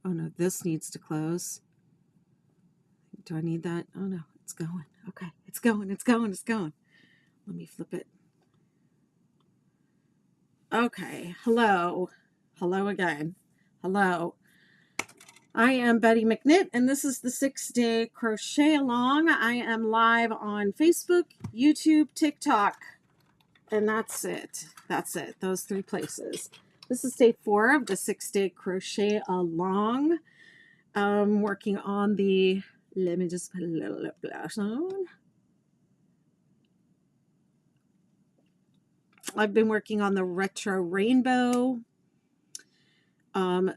Oh no, this needs to close. Do I need that? Oh no, it's going. Okay, it's going, it's going, it's going. Let me flip it. Okay, hello. Hello again. Hello. I am Betty McKnit, and this is the 6-day crochet along. I am live on Facebook, YouTube, TikTok, and that's it. That's it. Those 3 places. This is day 4 of the 6-day crochet along. Working on the, let me just put a little lip gloss on. I've been working on the retro rainbow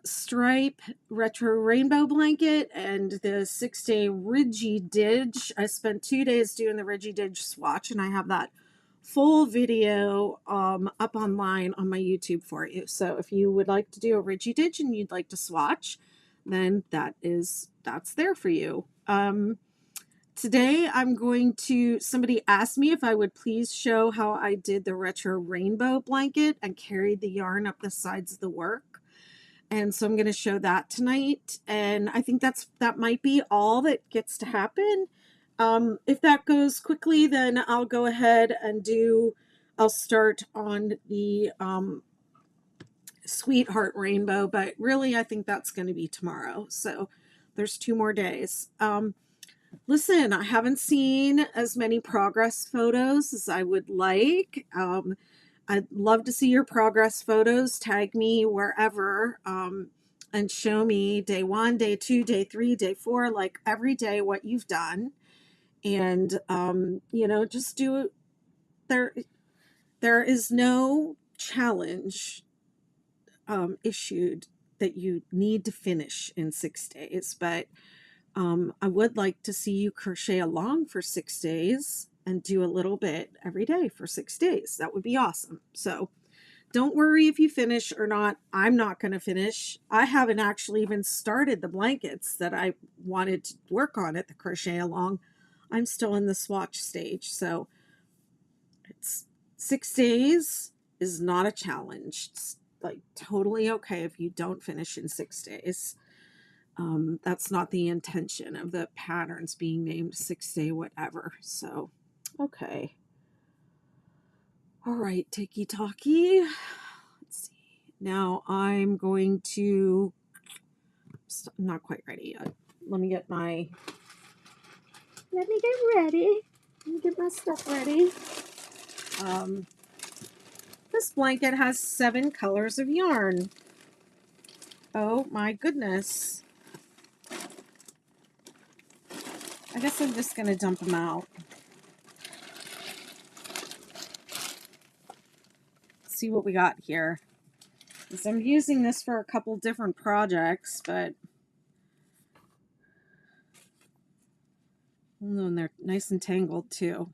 stripe retro rainbow blanket and the 6-day Ridgy Didge. I spent 2 days doing the Ridgy Didge swatch, and I have that full video up online on my YouTube for you. So if you would like to do a Ridgy Didge and you'd like to swatch, then that's there for you. Today I'm going to, somebody asked me if I would please show how I did the retro rainbow blanket and carried the yarn up the sides of the work. And so I'm going to show that tonight. And I think that might be all that gets to happen. If that goes quickly, then I'll go ahead and I'll start on the Sweetheart Rainbow, but really I think that's going to be tomorrow. So there's 2 more days. Listen, I haven't seen as many progress photos as I would like. I'd love to see your progress photos. Tag me wherever and show me day 1, day 2, day 3, day 4, like every day what you've done. And, just do it. There is no challenge issued that you need to finish in 6 days, but I would like to see you crochet along for 6 days and do a little bit every day for 6 days. That would be awesome. So don't worry if you finish or not. I'm not going to finish. I haven't actually even started the blankets that I wanted to work on at the crochet along. I'm still in the swatch stage. So it's 6 days is not a challenge. It's like totally okay if you don't finish in 6 days. That's not the intention of the patterns being named 6-day whatever. So, okay. All right, ticky talkie. Let's see. Now I'm going to, I'm not quite ready yet. Let me get ready. Let me get my stuff ready. This blanket has 7 colors of yarn. Oh my goodness. I guess I'm just going to dump them out. Let's see what we got here. So I'm using this for a couple different projects, but and they're nice and tangled too.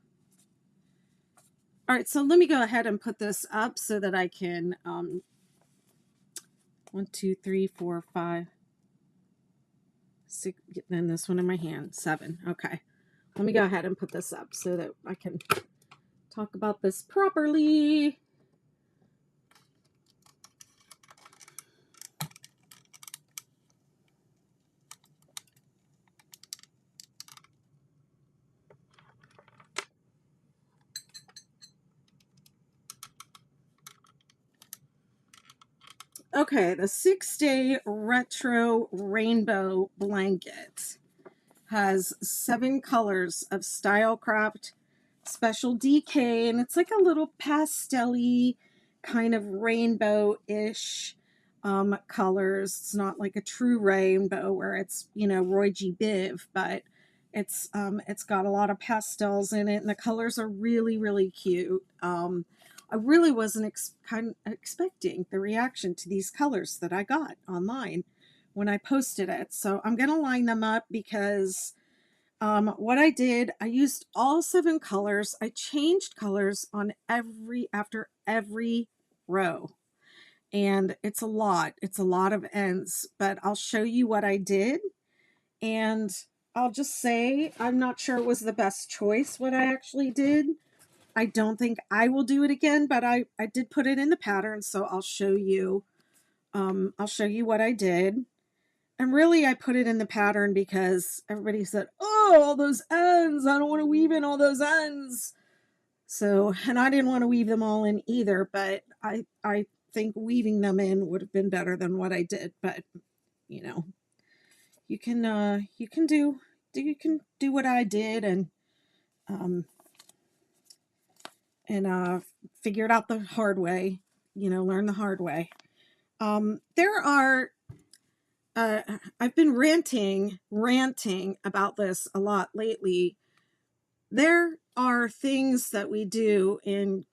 All right, so let me go ahead and put this up so that I can 1, 2, 3, 4, 5, 6, and this one in my hand, 7. Okay, let me go ahead and put this up so that I can talk about this properly. Okay, the 6-day retro rainbow blanket has 7 colors of Stylecraft Special DK, and it's like a little pastel-y kind of rainbow-ish colors. It's not like a true rainbow where it's, Roy G. Biv, but it's got a lot of pastels in it, and the colors are really, really cute. I really wasn't expecting the reaction to these colors that I got online when I posted it. So I'm going to line them up because what I did, I used all 7 colors. I changed colors on after every row. And it's a lot. It's a lot of ends, but I'll show you what I did. And I'll just say, I'm not sure it was the best choice what I actually did. I don't think I will do it again, but I did put it in the pattern, so I'll show you what I did. And really, I put it in the pattern because everybody said, oh, all those ends. I don't want to weave in all those ends. So, and I didn't want to weave them all in either, but I think weaving them in would have been better than what I did. But, you know, you can do what I did um, and figure it out the hard way, you know, learn the hard way. There are, I've been ranting about this a lot lately. There are things that we do in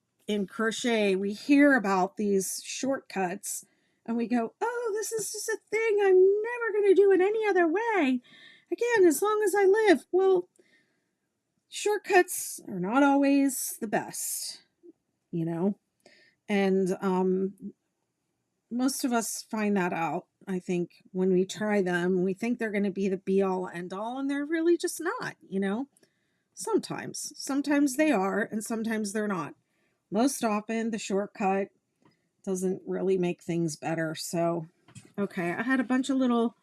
crochet. We hear about these shortcuts and we go, oh, this is just a thing I'm never going to do it any other way again as long as I live. Well, shortcuts are not always the best, you know, and most of us find that out, I think, when we try them. We think they're going to be the be all end all, and they're really just not, you know. Sometimes they are, and sometimes they're not. Most often the shortcut doesn't really make things better. So okay, I had a bunch of little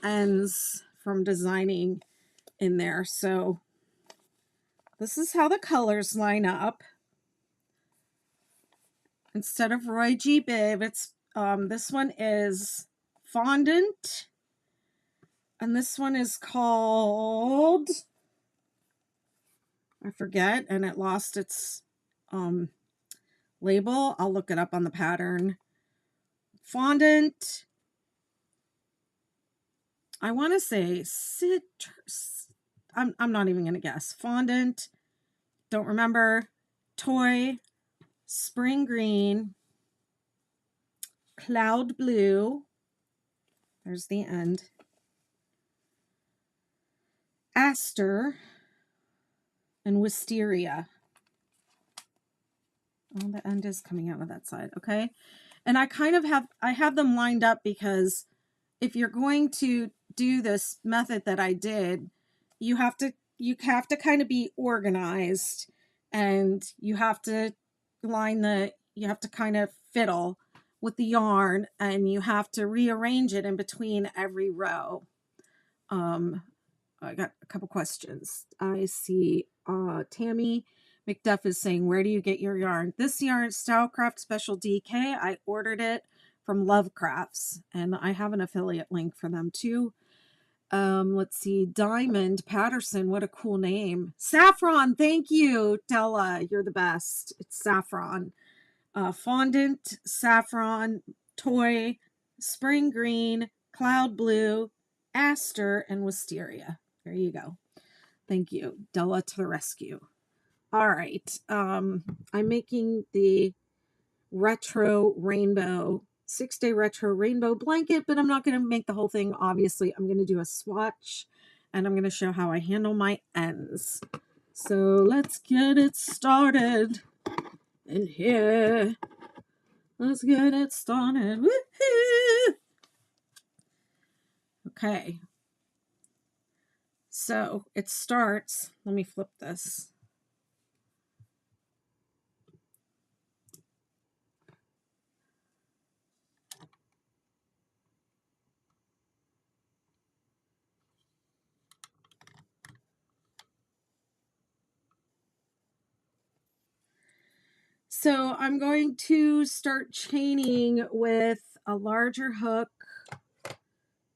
ends from designing in there. So this is how the colors line up. Instead of Roy G. Biv, it's this one is fondant, and this one is called, I forget, and it lost its label. I'll look it up on the pattern. Fondant, I want to say citrus. I'm not even going to guess. Fondant, don't remember. Toy, spring green, cloud blue. There's the end. Aster and wisteria. Oh, the end is coming out of that side. Okay. And I kind of have them lined up because if you're going to do this method that I did, you have to kind of be organized, and you have to kind of fiddle with the yarn, and you have to rearrange it in between every row. I got a couple questions. I see Tammy McDuff is saying, where do you get your yarn? This yarn, Stylecraft Special DK, I ordered it from Lovecrafts, and I have an affiliate link for them too. Let's see, Diamond Patterson, what a cool name. Saffron, thank you, Della, you're the best. It's Saffron. Fondant, Saffron, Toy, Spring Green, Cloud Blue, Aster, and Wisteria. There you go. Thank you, Della to the rescue. All right, I'm making the retro rainbow 6-day retro rainbow blanket, but I'm not going to make the whole thing. Obviously, I'm going to do a swatch, and I'm going to show how I handle my ends. So let's get it started in here. Let's get it started. Woo-hoo! Okay. So it starts, let me flip this. So I'm going to start chaining with a larger hook.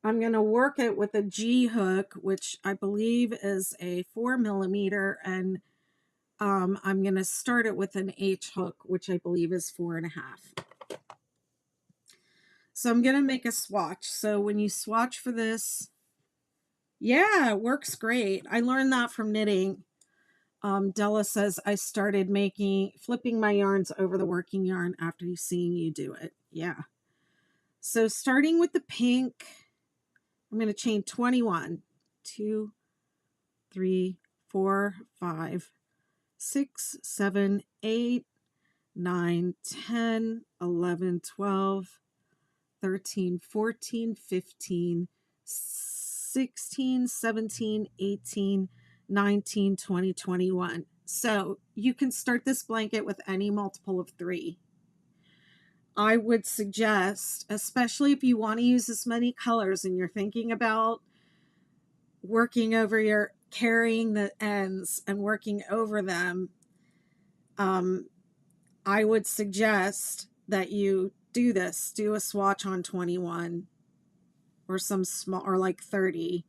I'm going to work it with a G hook, which I believe is a 4mm, and I'm going to start it with an H hook, which I believe is 4.5. So I'm going to make a swatch. So when you swatch for this, yeah, it works great. I learned that from knitting. Della says I started flipping my yarns over the working yarn after seeing you do it. Yeah. So starting with the pink, I'm going to chain 21, 2, 3, 4, 5, 6, 7, 8, 9, 10, 11, 12, 13, 14, 15, 16, 17, 18, 19, 20, 21. So you can start this blanket with any multiple of 3. I would suggest, especially if you want to use as many colors and you're thinking about working over your carrying the ends and working over them, I would suggest that you do this. Do a swatch on 21 or some small, or like 30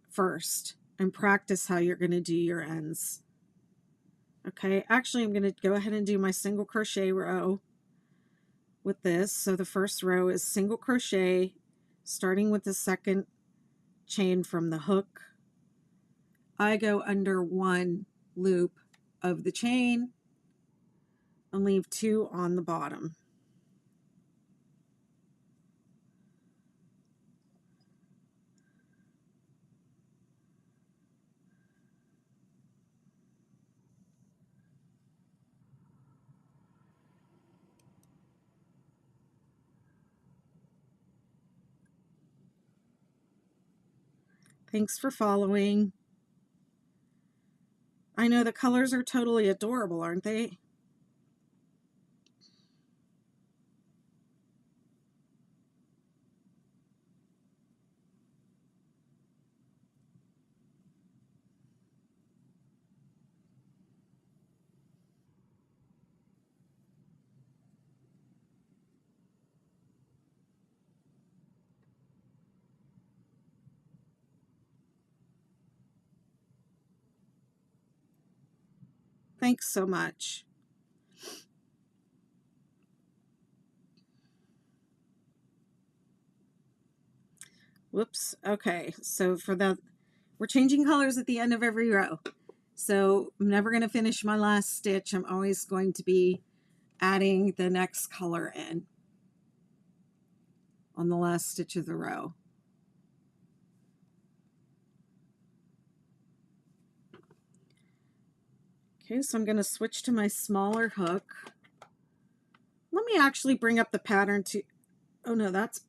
first, and practice how you're going to do your ends. Okay, actually I'm going to go ahead and do my single crochet row with this. So the first row is single crochet, starting with the second chain from the hook. I go under one loop of the chain and leave 2 on the bottom. Thanks for following. I know the colors are totally adorable, aren't they? Thanks so much. Whoops. Okay, so we're changing colors at the end of every row. So I'm never going to finish my last stitch. I'm always going to be adding the next color in on the last stitch of the row. Okay, so I'm going to switch to my smaller hook. Let me actually bring up the pattern to, oh no, that's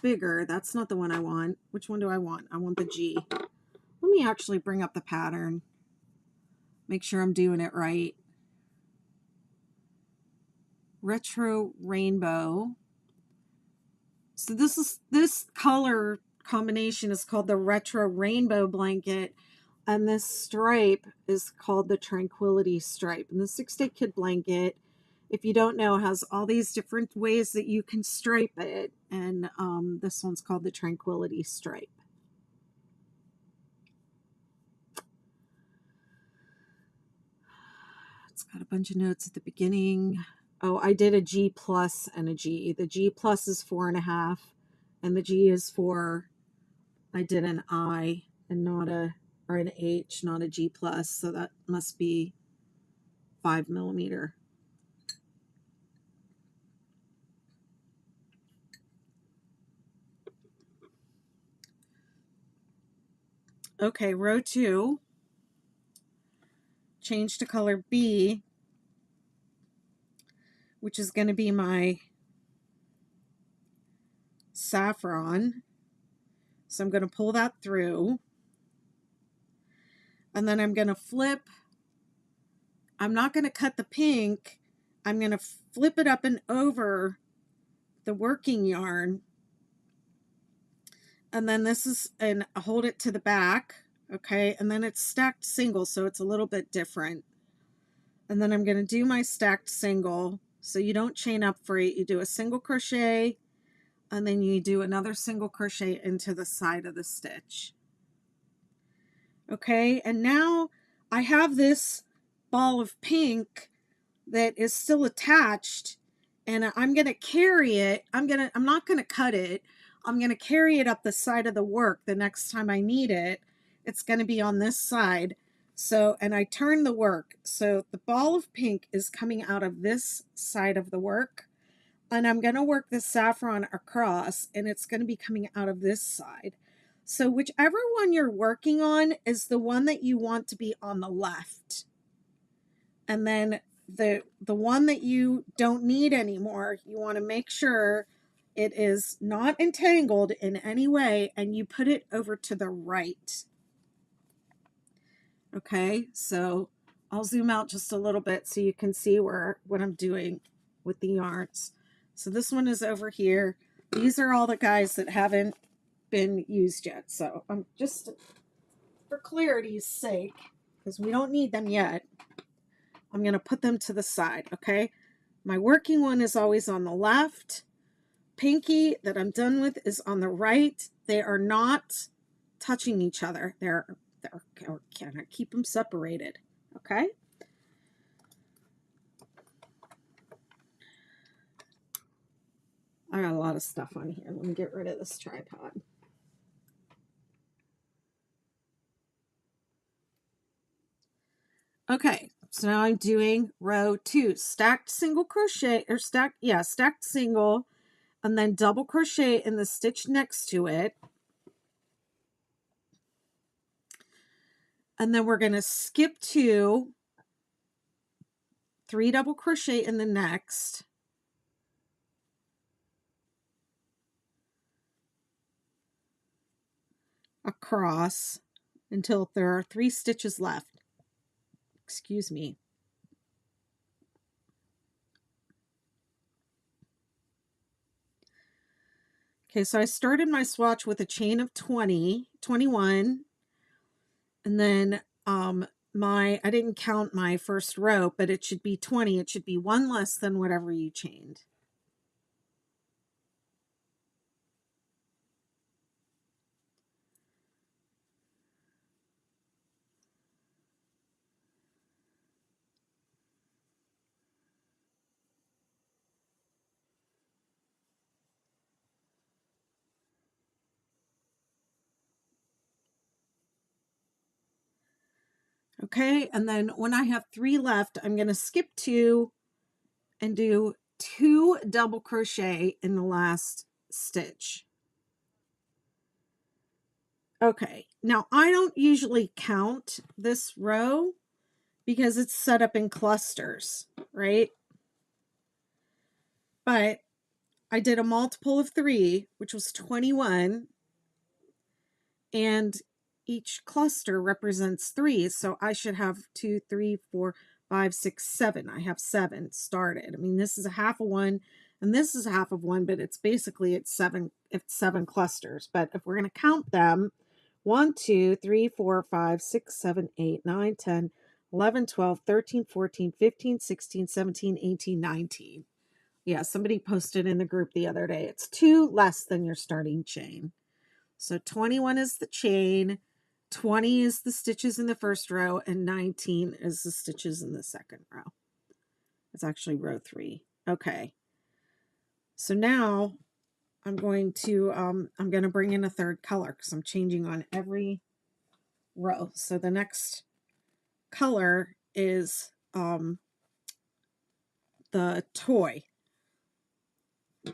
bigger. That's not the one I want. Which one do I want? I want the G. Let me actually bring up the pattern. Make sure I'm doing it right. Retro Rainbow. So this color combination is called the Retro Rainbow blanket, and this stripe is called the Tranquility stripe. And the 6-Day Kid blanket, if you don't know, has all these different ways that you can stripe it, and this one's called the Tranquility stripe. It's got a bunch of notes at the beginning. Oh, I did a G plus and a G. The G plus is 4.5, and the G is for, I did an I and not a, or an H, not a G plus, so that must be 5 millimeter. Okay, row 2, change to color B, which is going to be my saffron. So I'm going to pull that through, and then I'm going to flip. I'm not going to cut the pink. I'm going to flip it up and over the working yarn, and then this is, and hold it to the back. Okay, and then it's stacked single, so it's a little bit different. And then I'm going to do my stacked single. So you don't chain up for it. You do a single crochet, and then you do another single crochet into the side of the stitch. Okay, and now I have this ball of pink that is still attached, and I'm going to carry it. I'm not going to cut it. I'm going to carry it up the side of the work the next time I need it. It's going to be on this side. So, and I turn the work. So the ball of pink is coming out of this side of the work, and I'm going to work the saffron across, and it's going to be coming out of this side. So whichever one you're working on is the one that you want to be on the left. And then the one that you don't need anymore, you want to make sure it is not entangled in any way, and you put it over to the right. Okay, so I'll zoom out just a little bit so you can see what I'm doing with the yarns. So this one is over here. These are all the guys that haven't been used yet. So I'm just, for clarity's sake, because we don't need them yet, I'm going to put them to the side, okay? My working one is always on the left. Pinky that I'm done with is on the right. They are not touching each other. They're or can I keep them separated, okay? I got a lot of stuff on here. Let me get rid of this tripod. Okay, so now I'm doing row 2, stacked single crochet, or stacked single, and then double crochet in the stitch next to it. And then we're going to skip 2, 3 double crochet in the next. Across until there are 3 stitches left. Excuse me. Okay, so I started my swatch with a chain of 21, and then I didn't count my first row, but it should be 20. It should be one less than whatever you chained. Okay, and then when I have 3 left, I'm going to skip 2 and do 2 double crochet in the last stitch. Okay, now I don't usually count this row because it's set up in clusters, right? But I did a multiple of 3, which was 21, and each cluster represents 3, so I should have 2, 3, 4, 5, 6, 7. I have 7 started. I mean, this is a half of one, and this is a half of one, but it's basically it's 7 clusters. But if we're going to count them, 1, 2, 3, 4, 5, 6, 7, 8, 9, 10, 11, 12, 13, 14, 15, 16, 17, 18, 19. Yeah, somebody posted in the group the other day. It's 2 less than your starting chain. So 21 is the chain, 20 is the stitches in the first row, and 19 is the stitches in the second row. It's actually row 3. Okay. So now I'm going to bring in a third color because I'm changing on every row. So the next color is the toy. So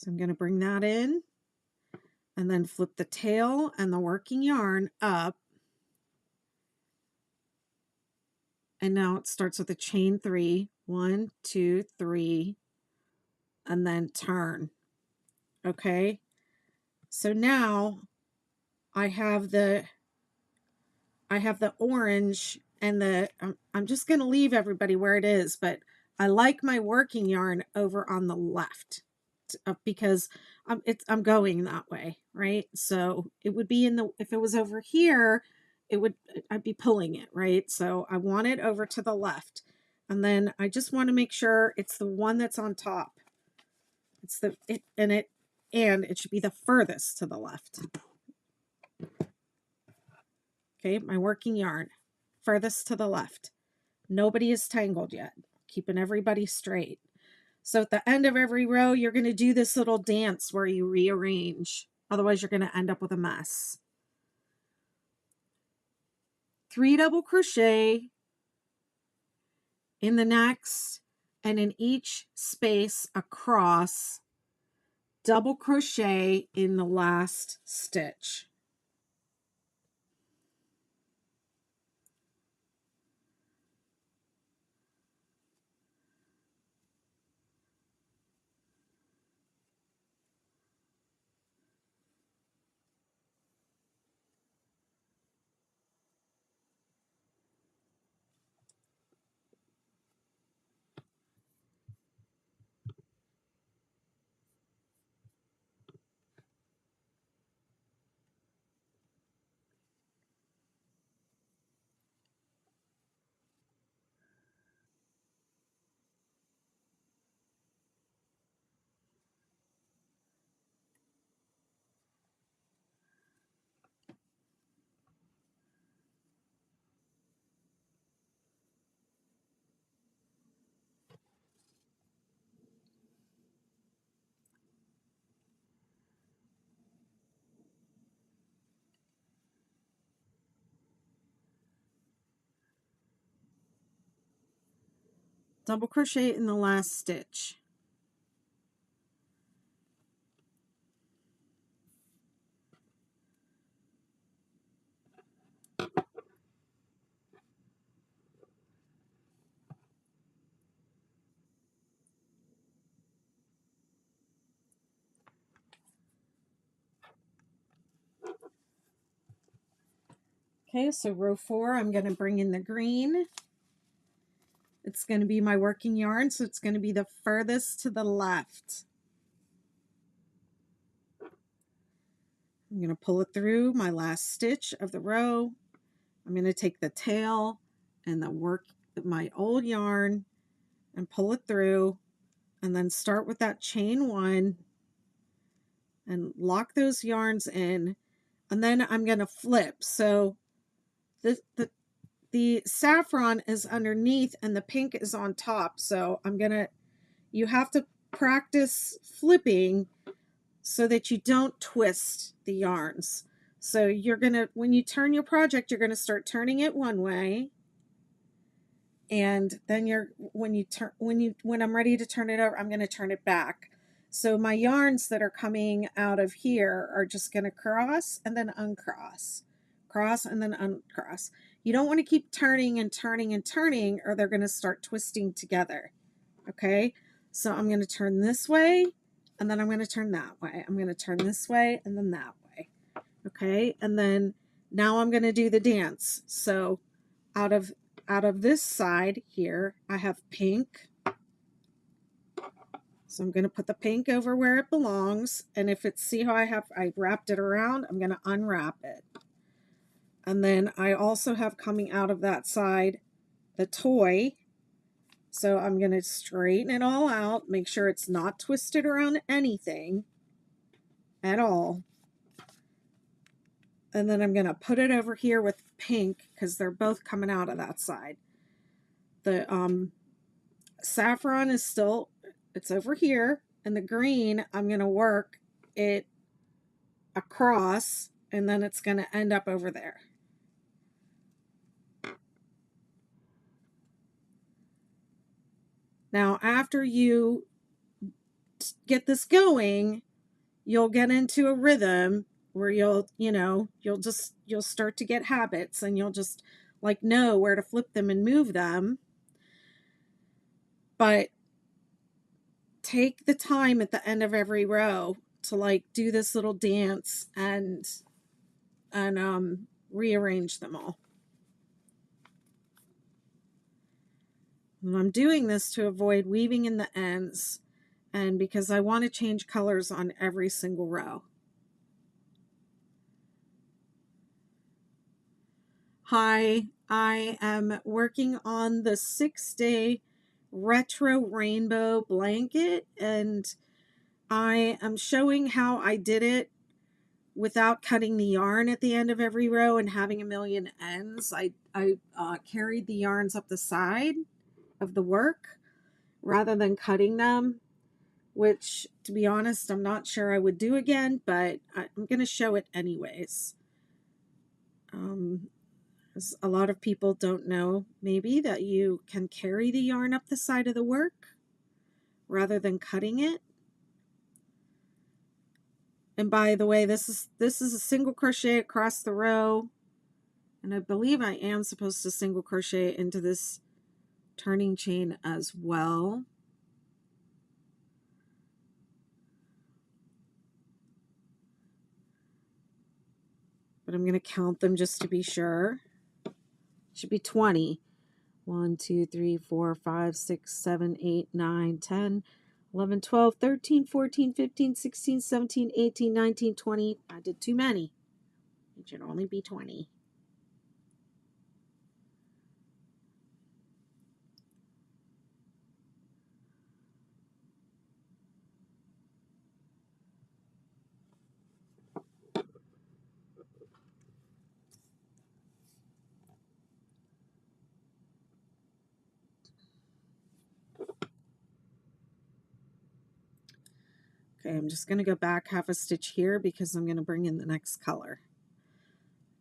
I'm going to bring that in and then flip the tail and the working yarn up. And now it starts with a chain 3. 1, 2, 3, and then turn. Okay. So now I have the orange and I'm just going to leave everybody where it is, but I like my working yarn over on the left because I'm going that way, right? So it would be if it was over here, I'd be pulling it, right? So I want it over to the left. And then I just want to make sure it's the one that's on top. And it should be the furthest to the left. Okay, my working yarn, furthest to the left. Nobody is tangled yet, keeping everybody straight. So at the end of every row, you're going to do this little dance where you rearrange. Otherwise, you're going to end up with a mess. 3 double crochet in the next, and in each space across, double crochet in the last stitch. double crochet in the last stitch. Okay, so row 4, I'm going to bring in the green. It's going to be my working yarn, so it's going to be the furthest to the left. I'm going to pull it through my last stitch of the row. I'm going to take the tail and my old yarn and pull it through, and then start with that chain 1 and lock those yarns in, and then I'm going to flip. So the saffron is underneath and the pink is on top. So you have to practice flipping so that you don't twist the yarns. So when you turn your project, you're going to start turning it one way. And then when I'm ready to turn it over, I'm going to turn it back. So my yarns that are coming out of here are just going to cross and then uncross, cross and then uncross. You don't want to keep turning and turning and turning, or they're going to start twisting together. Okay, so I'm going to turn this way, and then I'm going to turn that way. I'm going to turn this way and then that way. Okay, and then now I'm going to do the dance. So out of this side here, I have pink. So I'm going to put the pink over where it belongs. And see how I wrapped it around, I'm going to unwrap it. And then I also have coming out of that side the toy. So I'm going to straighten it all out, make sure it's not twisted around anything at all. And then I'm going to put it over here with pink because they're both coming out of that side. The saffron is still, it's over here, and the green, I'm going to work it across, and then it's going to end up over there. Now, after you get this going, you'll get into a rhythm where you'll start to get habits, and you'll just like know where to flip them and move them. But take the time at the end of every row to like do this little dance and rearrange them all. And I'm doing this to avoid weaving in the ends, and because I want to change colors on every single row. Hi, I am working on the 6-day retro rainbow blanket, and I am showing how I did it without cutting the yarn at the end of every row and having a million ends. I carried the yarns up the side of the work rather than cutting them, which, to be honest, I'm not sure I would do again, but I'm going to show it anyways. A lot of people don't know maybe that you can carry the yarn up the side of the work rather than cutting it. And by the way, this is a single crochet across the row, and I believe I am supposed to single crochet into this turning chain as well. But I'm going to count them just to be sure. Should be 20. 1, 2, 3, 4, 5, 6, 7, 8, 9, 10, 11, 12, 13, 14, 15, 16, 17, 18, 19, 20. I did too many. It should only be 20. Okay, I'm just going to go back half a stitch here because I'm going to bring in the next color.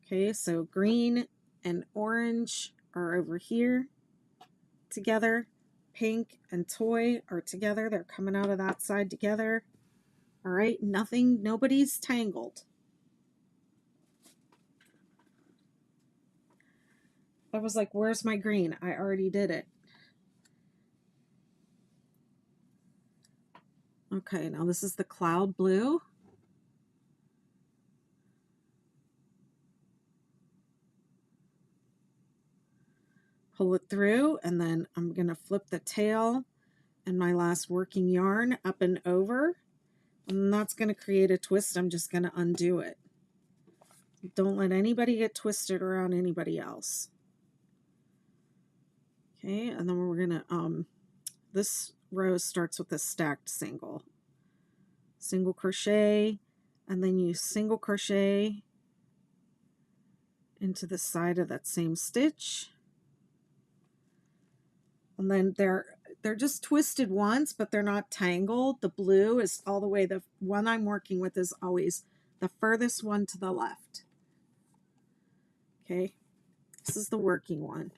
Okay, so green and orange are over here together. pink and toy are together. They're coming out of that side together. All right, nobody's tangled. I was like, where's my green? I already did it. Okay, now this is the cloud blue. Pull it through, and then I'm going to flip the tail and my last working yarn up and over. And that's going to create a twist. I'm just going to undo it. Don't let anybody get twisted around anybody else. Okay, and then we're going to, this row starts with a stacked single crochet, and then you single crochet into the side of that same stitch. And then they're just twisted once, but they're not tangled. The blue is all the way, the one I'm working with is always the furthest one to the left. Okay, this is the working one.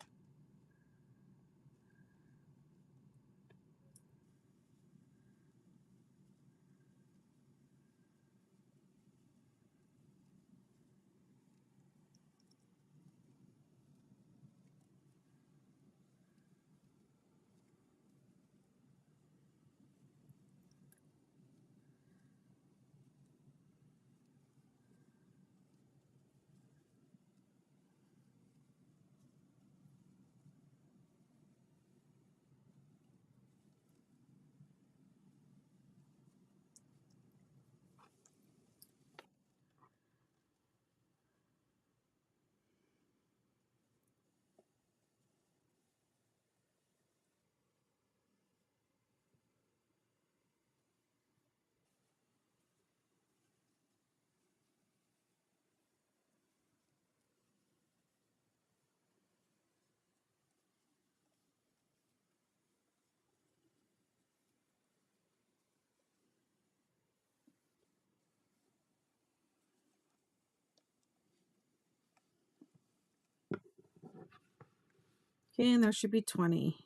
Okay, and there should be 20.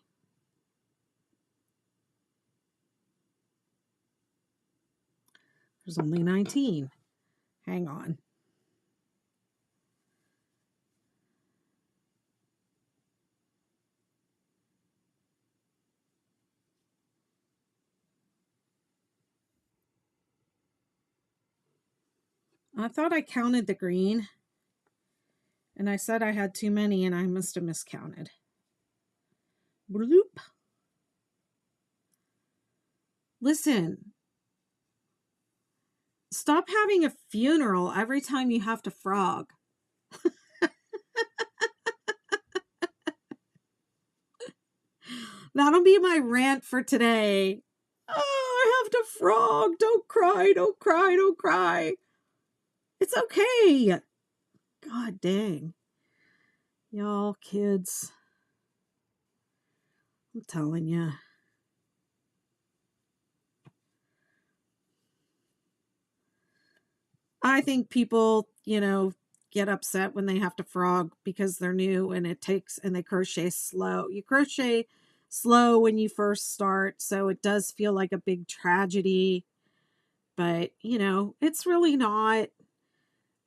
There's only 19. Hang on. I thought I counted the green, and I said I had too many, and I must have miscounted. Bloop. Listen, stop having a funeral every time you have to frog. That'll be my rant for today. Oh, I have to frog. Don't cry, don't cry, don't cry. It's okay. God dang. Y'all kids. I'm telling you. I think people, get upset when they have to frog because they're new and they crochet slow. You crochet slow when you first start, so it does feel like a big tragedy, but it's really not.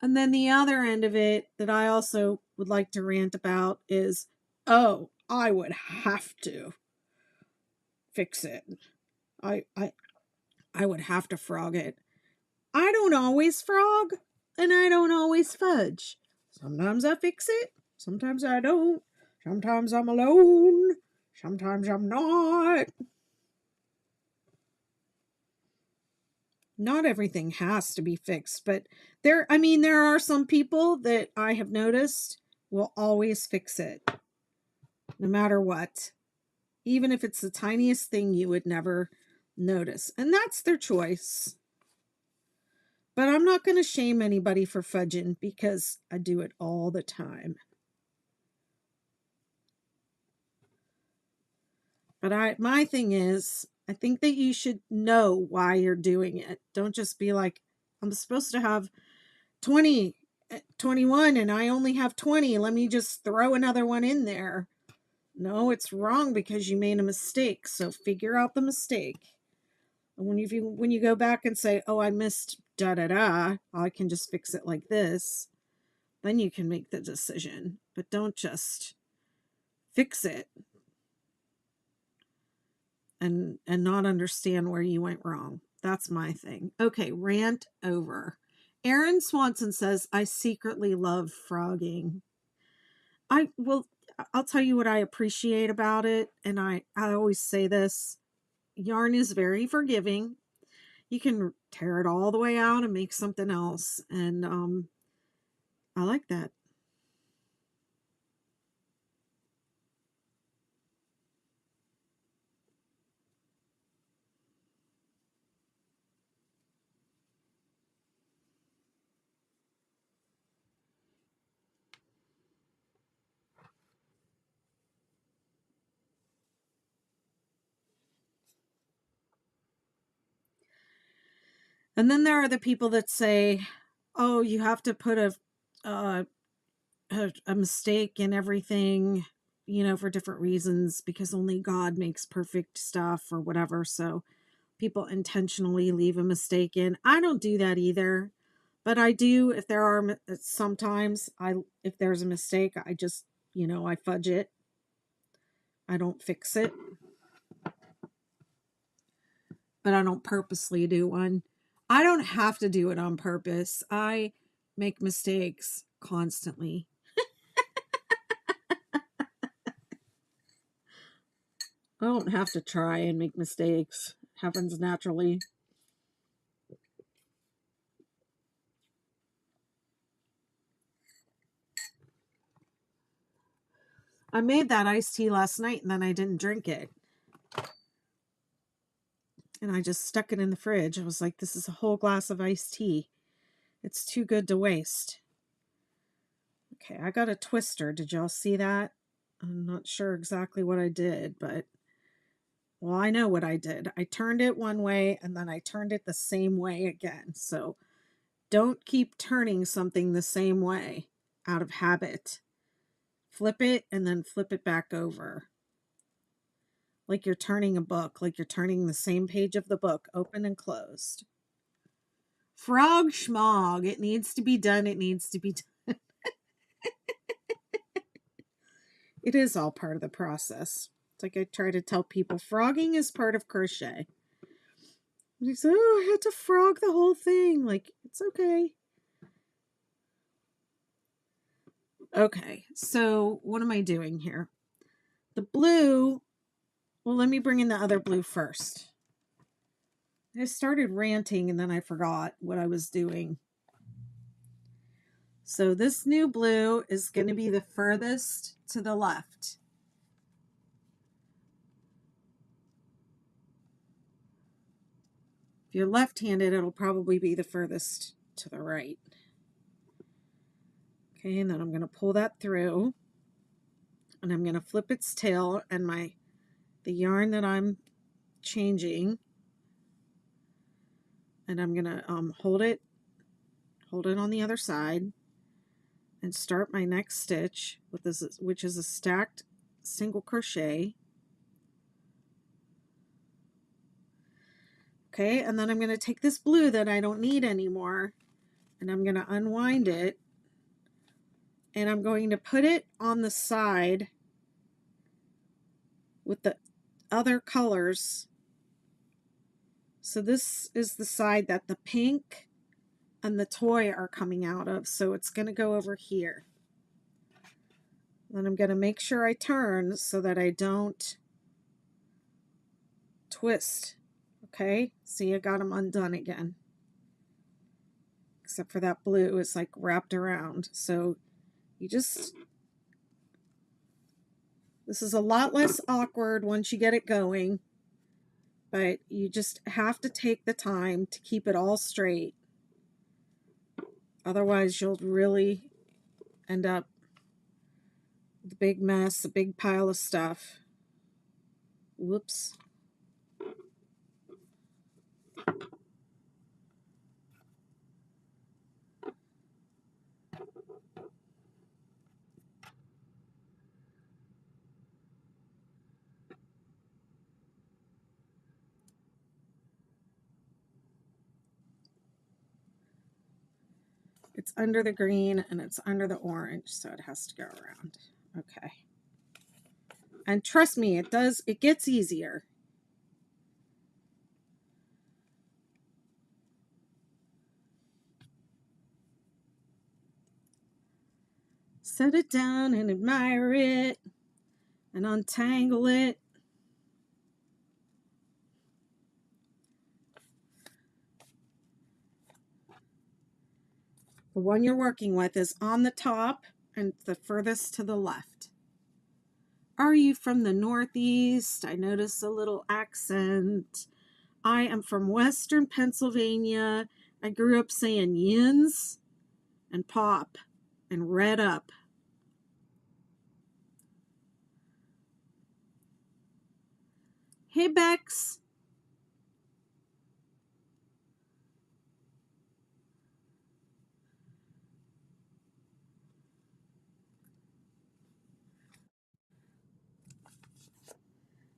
And then the other end of it that I also would like to rant about is, oh, I would have to fix it. I would have to frog it. I don't always frog, and I don't always fudge. Sometimes I fix it, sometimes I don't. Sometimes I'm alone, sometimes I'm not. Not everything has to be fixed, but there are some people that I have noticed will always fix it, no matter what. Even if it's the tiniest thing you would never notice. And that's their choice. But I'm not going to shame anybody for fudging because I do it all the time. But my thing is, I think that you should know why you're doing it. Don't just be like, I'm supposed to have 21 and I only have 20. Let me just throw another one in there. No, it's wrong because you made a mistake. So figure out the mistake. And when you go back and say, oh, I missed da da da, I can just fix it like this, then you can make the decision. But don't just fix it and not understand where you went wrong. That's my thing. Okay, rant over. Erin Swanson says, I secretly love frogging. I'll tell you what I appreciate about it, and I always say this. Yarn is very forgiving. You can tear it all the way out and make something else, and I like that. And then there are the people that say, oh, you have to put a mistake in everything, you know, for different reasons, because only God makes perfect stuff or whatever. So people intentionally leave a mistake in. I don't do that either, but I do if there are sometimes if there's a mistake, I just, you know, I fudge it. I don't fix it, but I don't purposely do one. I don't have to do it on purpose. I make mistakes constantly. I don't have to try and make mistakes. It happens naturally. I made that iced tea last night and then I didn't drink it. And I just stuck it in the fridge. I was like, this is a whole glass of iced tea. It's too good to waste. Okay, I got a twister. Did y'all see that? I'm not sure exactly what I did, but well, I know what I did. I turned it one way and then I turned it the same way again. So don't keep turning something the same way out of habit. Flip it and then flip it back over. Like you're turning a book, like you're turning the same page of the book, open and closed. Frog schmog. It needs to be done. It needs to be done. It is all part of the process. It's like I try to tell people, frogging is part of crochet. And they say, oh, I had to frog the whole thing. Like, it's okay. Okay, so what am I doing here? The blue, well, let me bring in the other blue first. I started ranting and then I forgot what I was doing. So this new blue is going to be the furthest to the left. If you're left-handed, it'll probably be the furthest to the right. Okay, and then I'm going to pull that through. And I'm going to flip its tail, and the yarn that I'm changing, and I'm going to hold it on the other side and start my next stitch with this, which is a stacked single crochet. Okay, and then I'm going to take this blue that I don't need anymore, and I'm going to unwind it, and I'm going to put it on the side with the other colors. So this is the side that the pink and the toy are coming out of, so it's going to go over here. Then I'm going to make sure I turn so that I don't twist. Okay, see, I got them undone again. Except for that blue is like wrapped around. So you just, this is a lot less awkward once you get it going, but you just have to take the time to keep it all straight. Otherwise, you'll really end up with a big mess, a big pile of stuff. Whoops. It's under the green and it's under the orange, so it has to go around. Okay. And trust me, it gets easier. Set it down and admire it and untangle it. The one you're working with is on the top and the furthest to the left. Are you from the Northeast? I notice a little accent. I am from Western Pennsylvania. I grew up saying yins and pop and red up. Hey, Bex.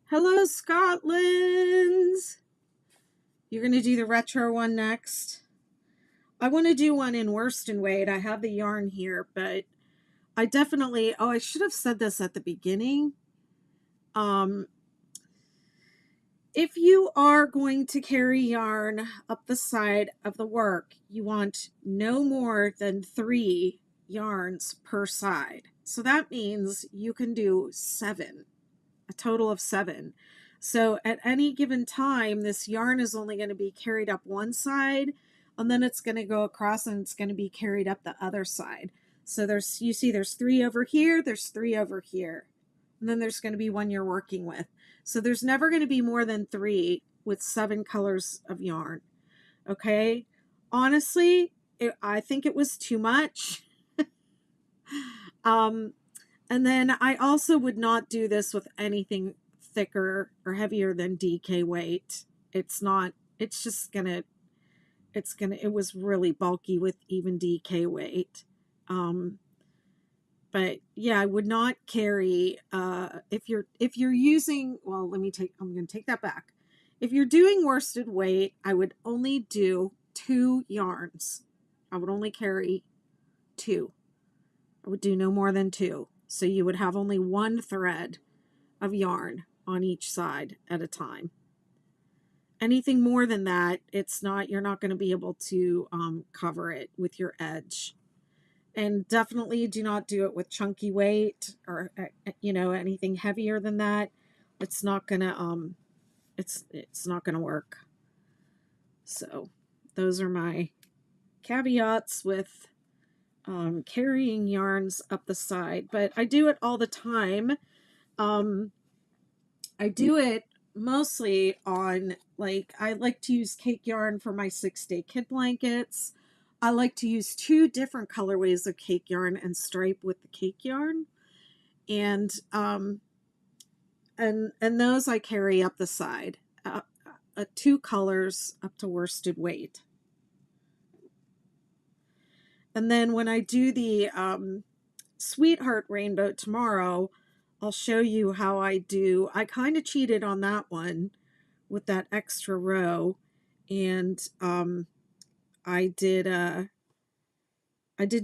Hello, Scotland. You're going to do the retro one next. I want to do one in worsted weight. I have the yarn here, but I definitely, oh, I should have said this at the beginning. If you are going to carry yarn up the side of the work, you want no more than 3 yarns per side. So that means you can do 7, a total of 7. So at any given time, this yarn is only going to be carried up one side, and then it's going to go across and it's going to be carried up the other side. So you see there's 3 over here, there's 3 over here, and then there's going to be 1 you're working with. So there's never going to be more than 3 with 7 colors of yarn. Okay. Honestly, I think it was too much. And then I also would not do this with anything thicker or heavier than DK weight. It was really bulky with even DK weight. But yeah, I would not carry, if you're using, well, I'm going to take that back. If you're doing worsted weight, I would only do 2 yarns. I would only carry 2. I would do no more than 2. So you would have only 1 thread of yarn on each side at a time. Anything more than that, you're not going to be able to cover it with your edge. And definitely do not do it with chunky weight or anything heavier than that. It's not gonna it's not gonna work. So those are my caveats with carrying yarns up the side. But I do it all the time. I do it mostly on, like, I like to use cake yarn for my 6-day kid blankets. I like to use 2 different colorways of cake yarn and stripe with the cake yarn. And those I carry up the side, 2 colors up to worsted weight. And then when I do the Sweetheart Rainbow tomorrow, I'll show you how I kind of cheated on that one with that extra row. And I did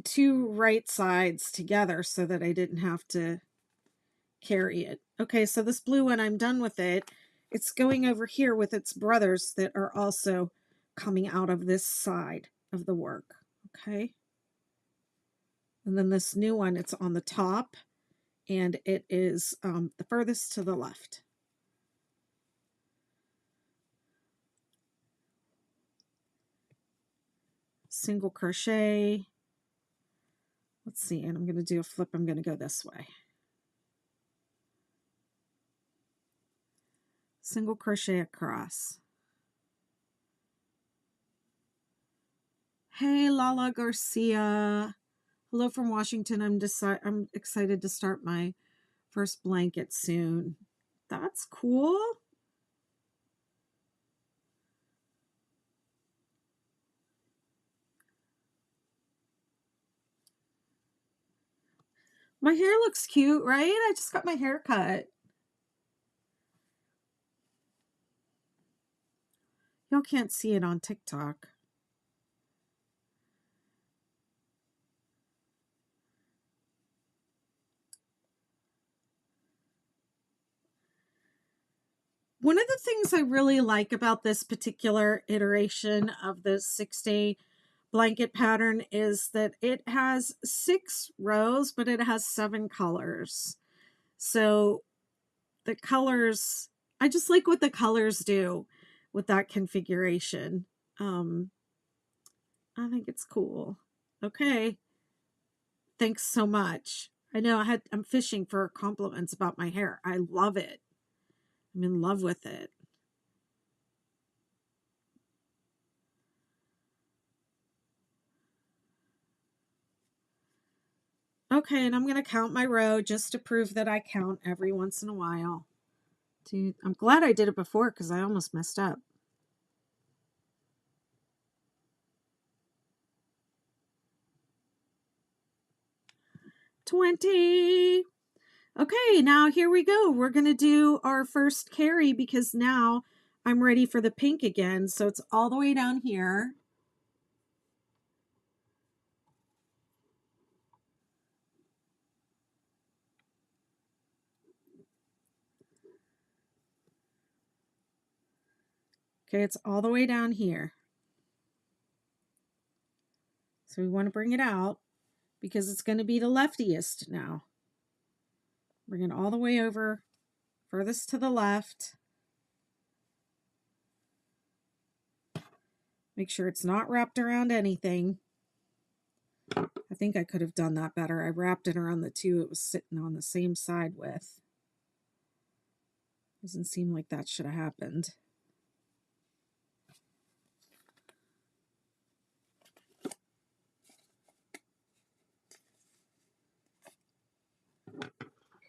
2 right sides together so that I didn't have to carry it. Okay, so this blue one, I'm done with it. It's going over here with its brothers that are also coming out of this side of the work. Okay. And then this new one, it's on the top, and it is the furthest to the left. Single crochet. Let's see, and I'm going to do a flip. I'm going to go this way. Single crochet across. Hey, Lala Garcia. Hello from Washington. I'm excited to start my first blanket soon. That's cool. My hair looks cute, right? I just got my hair cut. Y'all can't see it on TikTok. One of the things I really like about this particular iteration of the 6-day blanket pattern is that it has 6 rows, but it has 7 colors. So the colors, I just like what the colors do with that configuration. I think it's cool. Okay. Thanks so much. I know I'm fishing for compliments about my hair. I love it. I'm in love with it. Okay, and I'm going to count my row just to prove that I count every once in a while. Dude, I'm glad I did it before because I almost messed up. 20. Okay, now here we go. We're going to do our first carry because now I'm ready for the pink again. So it's all the way down here. Okay, it's all the way down here. So we want to bring it out because it's going to be the leftiest now. Bring it all the way over, furthest to the left. Make sure it's not wrapped around anything. I think I could have done that better. I wrapped it around the two it was sitting on the same side with. Doesn't seem like that should have happened.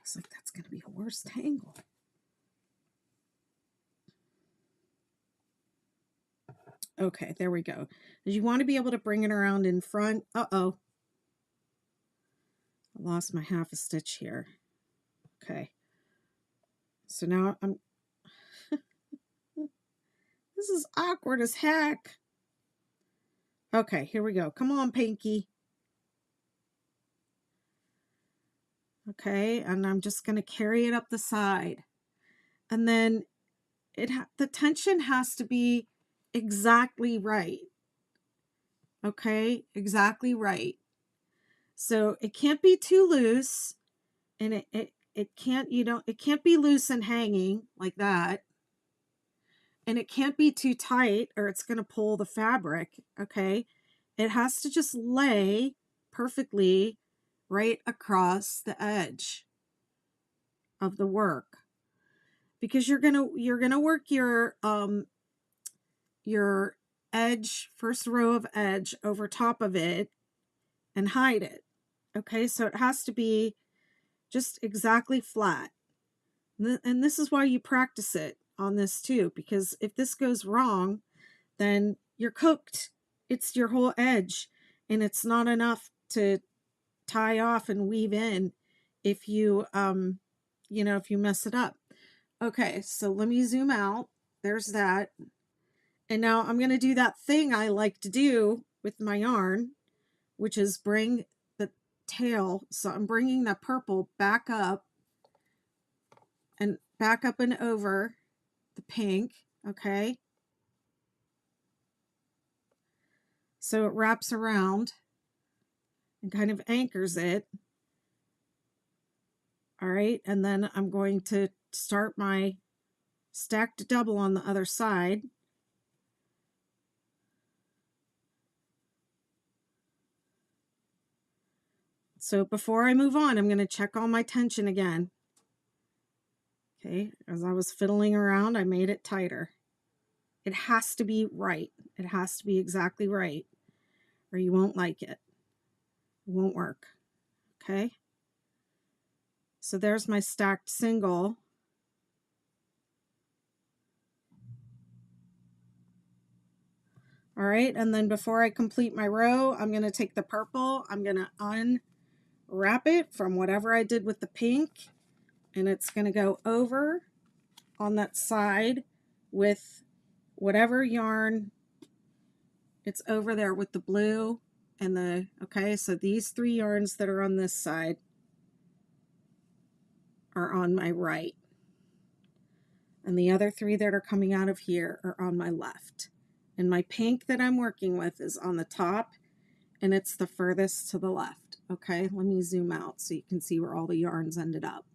Looks like that's going to be a worse tangle. Okay, there we go. You want to be able to bring it around in front. Uh-oh. I lost my half a stitch here. Okay. So now I'm... This is awkward as heck. Okay, here we go. Come on, Pinky. Okay, and I'm just going to carry it up the side. And then the tension has to be exactly right. Okay, exactly right. So it can't be too loose, and it can't, it can't be loose and hanging like that. And it can't be too tight or it's going to pull the fabric. Okay, it has to just lay perfectly right across the edge of the work, because you're gonna work your edge, first row of edge over top of it and hide it. Okay, so it has to be just exactly flat. And this is why you practice it on this too, because if this goes wrong, then you're cooked. It's your whole edge, and it's not enough to tie off and weave in if you if you mess it up. Okay, so let me zoom out. There's that. And now I'm going to do that thing I like to do with my yarn, which is bring the tail. So I'm bringing the purple back up and over the pink. Okay. So it wraps around and kind of anchors it. All right. And then I'm going to start my stacked double on the other side. So before I move on, I'm going to check all my tension again. Okay, as I was fiddling around, I made it tighter. It has to be right. It has to be exactly right, or you won't like it. It won't work. Okay. So there's my stacked single. All right, and then before I complete my row, I'm going to take the purple. I'm going to unwrap it from whatever I did with the pink, and it's going to go over on that side with whatever yarn it's over there with the blue and the, okay, so these 3 yarns that are on this side are on my right. and the other 3 that are coming out of here are on my left. And my pink that I'm working with is on the top, and it's the furthest to the left. Okay, let me zoom out so you can see where all the yarns ended up.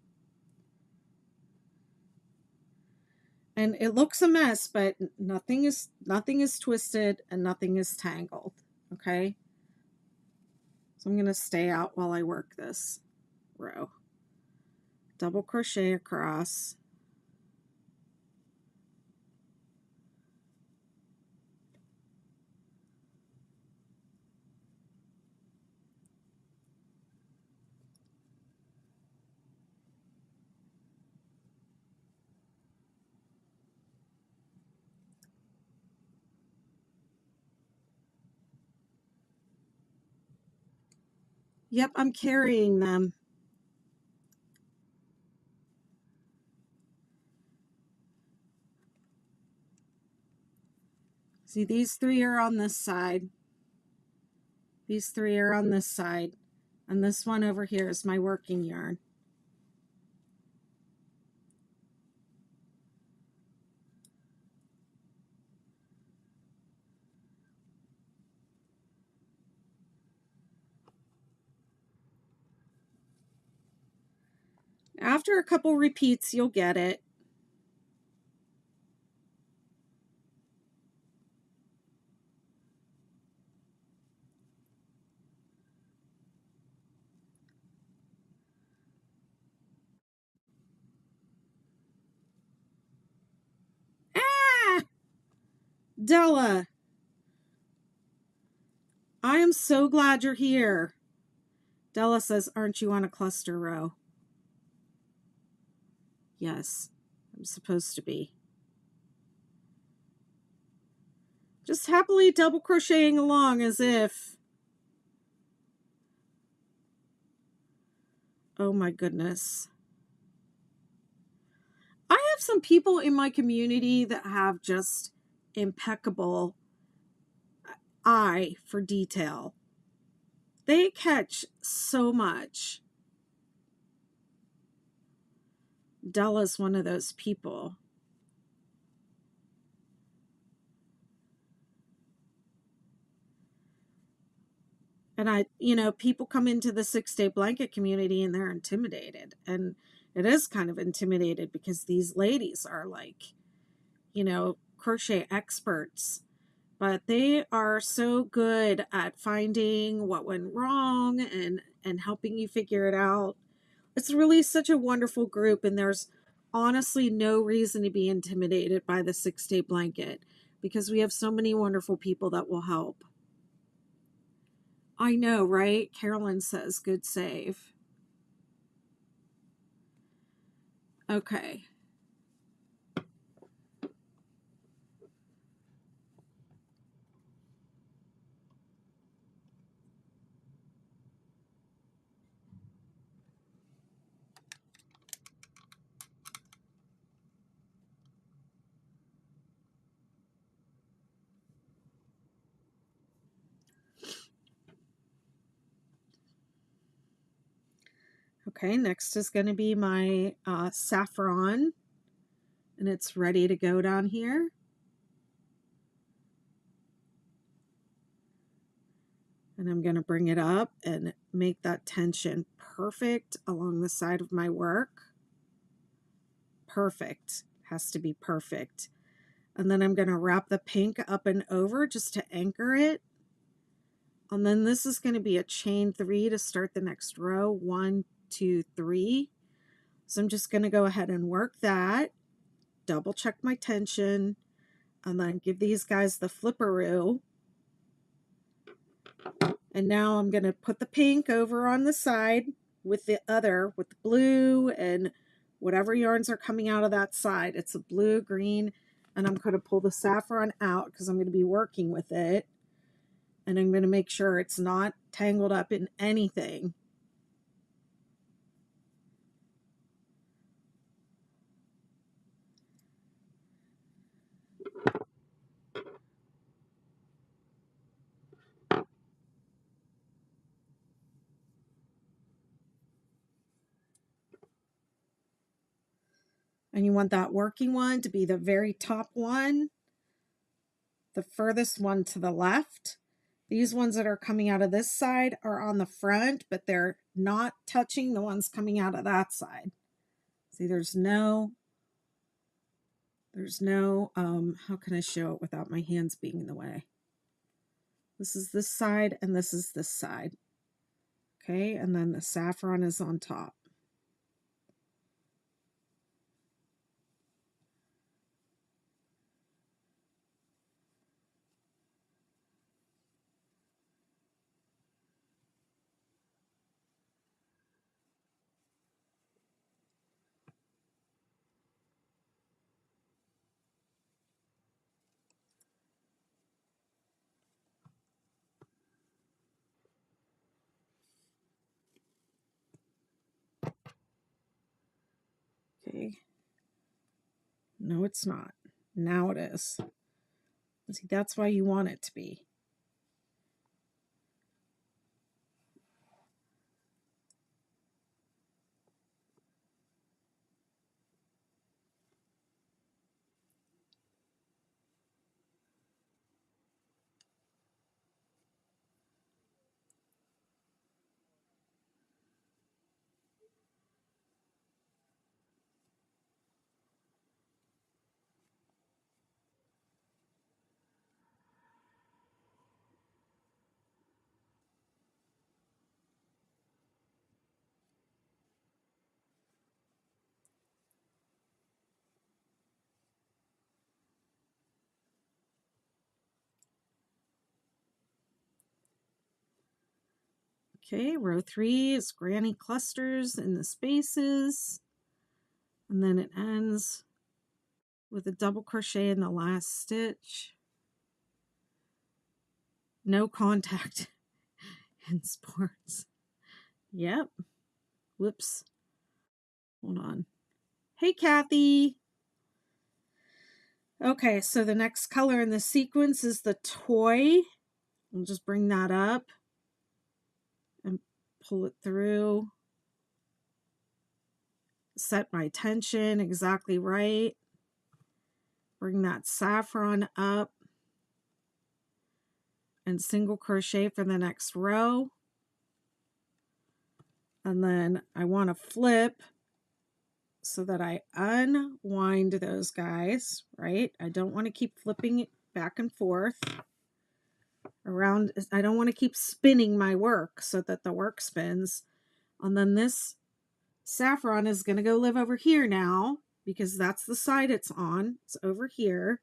And it looks a mess, but nothing is twisted and nothing is tangled. Okay, so I'm going to stay out while I work this row. Double crochet across. Yep, I'm carrying them. See, these 3 are on this side. These 3 are on this side. And this one over here is my working yarn. After a couple repeats, you'll get it. Ah! Della, I am so glad you're here. Della says, aren't you on a cluster row? Yes, I'm supposed to be. Just happily double crocheting along as if. Oh my goodness. I have some people in my community that have just impeccable eye for detail. They catch so much. Della's one of those people. And people come into the 6-day blanket community and they're intimidated. And it is kind of intimidated because these ladies are like, crochet experts. But they are so good at finding what went wrong and helping you figure it out. It's really such a wonderful group, and there's honestly no reason to be intimidated by the 6-day blanket because we have so many wonderful people that will help. I know, right? Carolyn says, good save. Okay. Okay, next is going to be my saffron, and it's ready to go down here. And I'm going to bring it up and make that tension perfect along the side of my work. Perfect. Has to be perfect. And then I'm going to wrap the pink up and over just to anchor it. And then this is going to be a chain 3 to start the next row. 1, 2, 3. So I'm just going to go ahead and work that. Double check my tension. And then give these guys the flipperoo. And now I'm going to put the pink over on the side with the blue and whatever yarns are coming out of that side. It's a blue, green, and I'm going to pull the saffron out because I'm going to be working with it. And I'm going to make sure it's not tangled up in anything. And you want that working one to be the very top one, the furthest one to the left. These ones that are coming out of this side are on the front, but they're not touching the ones coming out of that side. See, there's no, how can I show it without my hands being in the way? This is this side and this is this side. Okay, and then the saffron is on top. Okay. No, it's not. Now it is. See, that's why you want it to be. Okay, row 3 is granny clusters in the spaces. And then it ends with a double crochet in the last stitch. No contact in sports. Yep. Whoops. Hold on. Hey, Kathy. Okay, so the next color in the sequence is the toy. I'll just bring that up and pull it through. Set my tension exactly right. Bring that saffron up and single crochet for the next row. And then I want to flip so that I unwind those guys, right? I don't want to keep flipping it back and forth around. I don't want to keep spinning my work so that the work spins. And then this saffron is going to go live over here now because that's the side it's on. It's over here.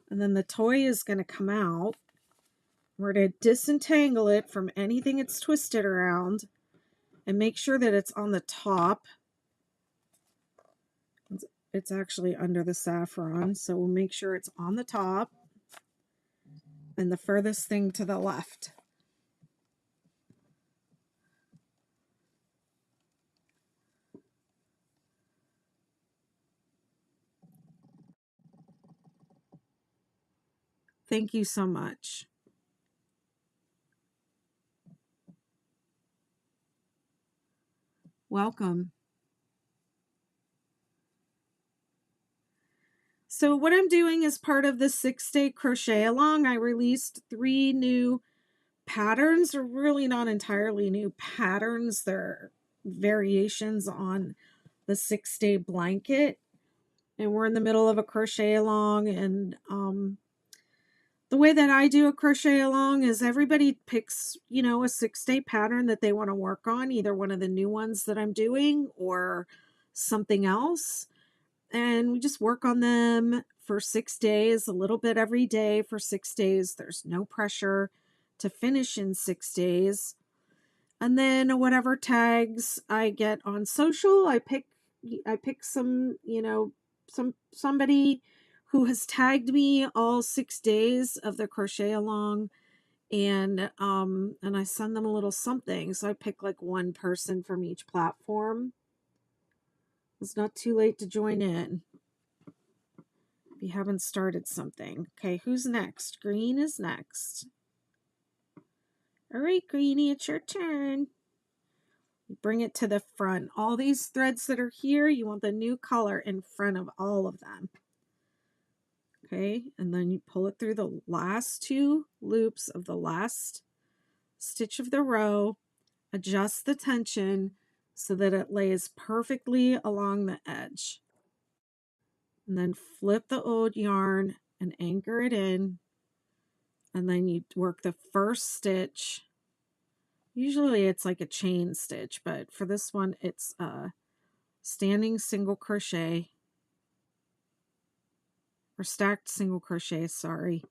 And then the toy is going to come out. We're going to disentangle it from anything it's twisted around and make sure that it's on the top. It's actually under the saffron, so we'll make sure it's on the top and the furthest thing to the left. Thank you so much. Welcome. So what I'm doing is part of the 6-day crochet along. I released 3 new patterns. They're really not entirely new patterns. They're variations on the 6-day blanket. And we're in the middle of a crochet along, and the way that I do a crochet along is everybody picks, a 6-day pattern that they want to work on, either one of the new ones that I'm doing or something else. And we just work on them for 6 days, a little bit every day for 6 days. There's no pressure to finish in 6 days. And then whatever tags I get on social, I pick some, somebody who has tagged me all 6 days of the crochet along, and I send them a little something. So I pick like one person from each platform. It's not too late to join in if you haven't started something. Okay, who's next? Green is next. All right, Greenie, it's your turn. bring it to the front. All these threads that are here, you want the new color in front of all of them. Okay, and then you pull it through the last 2 loops of the last stitch of the row, adjust the tension so that it lays perfectly along the edge. And then flip the old yarn and anchor it in. And then you work the first stitch. Usually it's like a chain stitch, but for this one it's a standing single crochet, or stacked single crochet, sorry.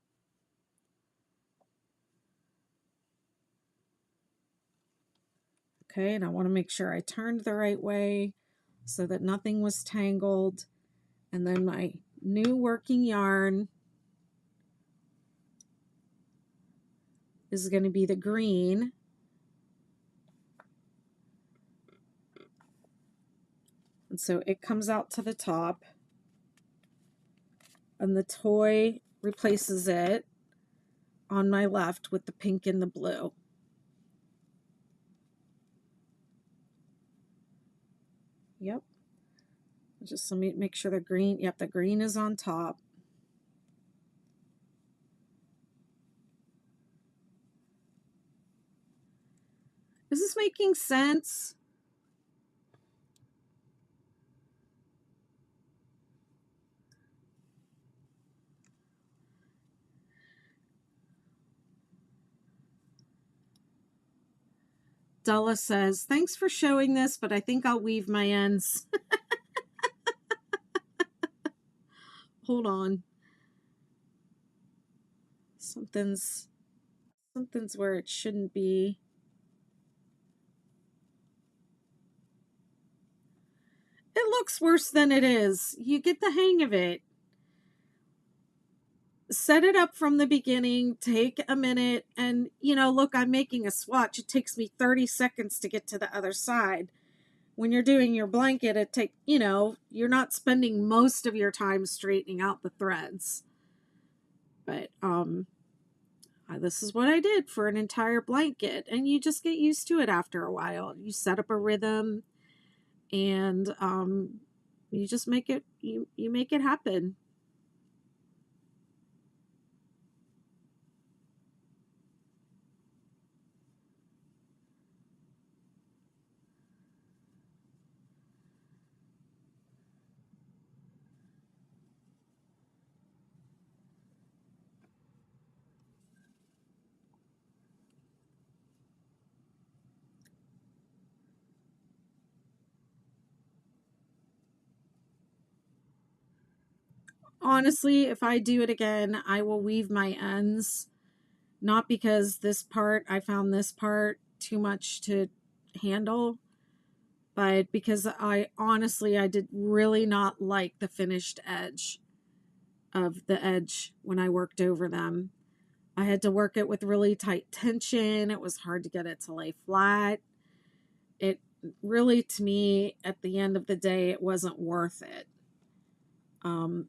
Okay, and I want to make sure I turned the right way so that nothing was tangled. And then my new working yarn is going to be the green. And so it comes out to the top, and the toy replaces it on my left with the pink and the blue. Yep. Just let me make sure the green, yep, the green is on top. Is this making sense? Della says, thanks for showing this, but I think I'll weave my ends. Hold on. Something's where it shouldn't be. It looks worse than it is. You get the hang of it. Set it up from the beginning, take a minute, and, you know, look, I'm making a swatch. It takes me 30 seconds to get to the other side. When you're doing your blanket, it take, you know, you're not spending most of your time straightening out the threads. But this is what I did for an entire blanket, and you just get used to it after a while. You set up a rhythm, and you just make it, you make it happen. Honestly, if I do it again, I will weave my ends. Not because this part, I found this part too much to handle, but because I did really not like the finished edge of the edge when I worked over them. I had to work it with really tight tension. It was hard to get it to lay flat. It really, to me, at the end of the day, it wasn't worth it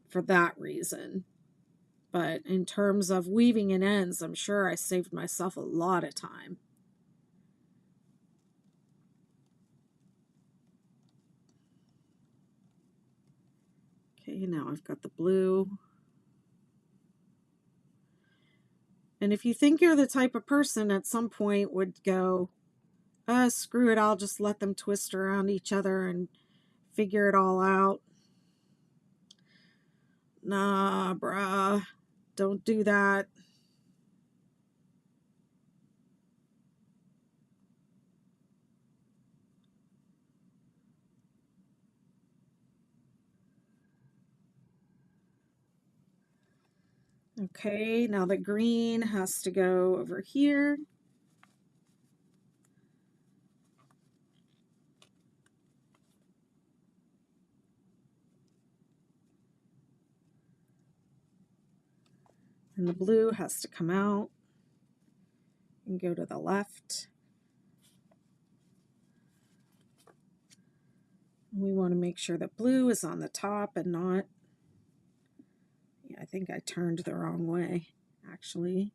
for that reason. But in terms of weaving in ends, I'm sure I saved myself a lot of time. Okay, now I've got the blue. And if you think you're the type of person at some point would go, screw it, I'll just let them twist around each other and figure it all out. Nah, bruh, don't do that. Okay, now the green has to go over here. And the blue has to come out and go to the left. We want to make sure that blue is on the top and not, yeah, I think I turned the wrong way, actually.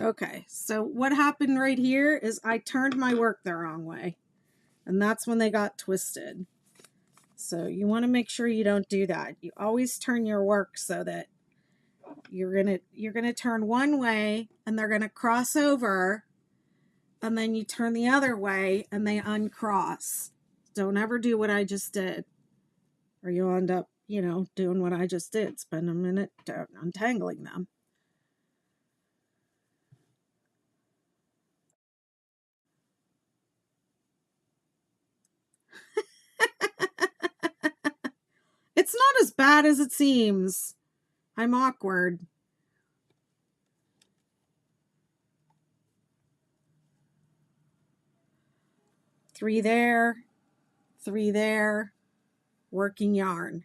Okay, so what happened right here is I turned my work the wrong way, and that's when they got twisted. So you want to make sure you don't do that. You always turn your work so that you're gonna turn one way and they're gonna cross over, and then you turn the other way and they uncross. Don't ever do what I just did, or you'll end up, you know, doing what I just did. Spend a minute untangling them. It's not as bad as it seems. I'm awkward. Three there, three there, working yarn.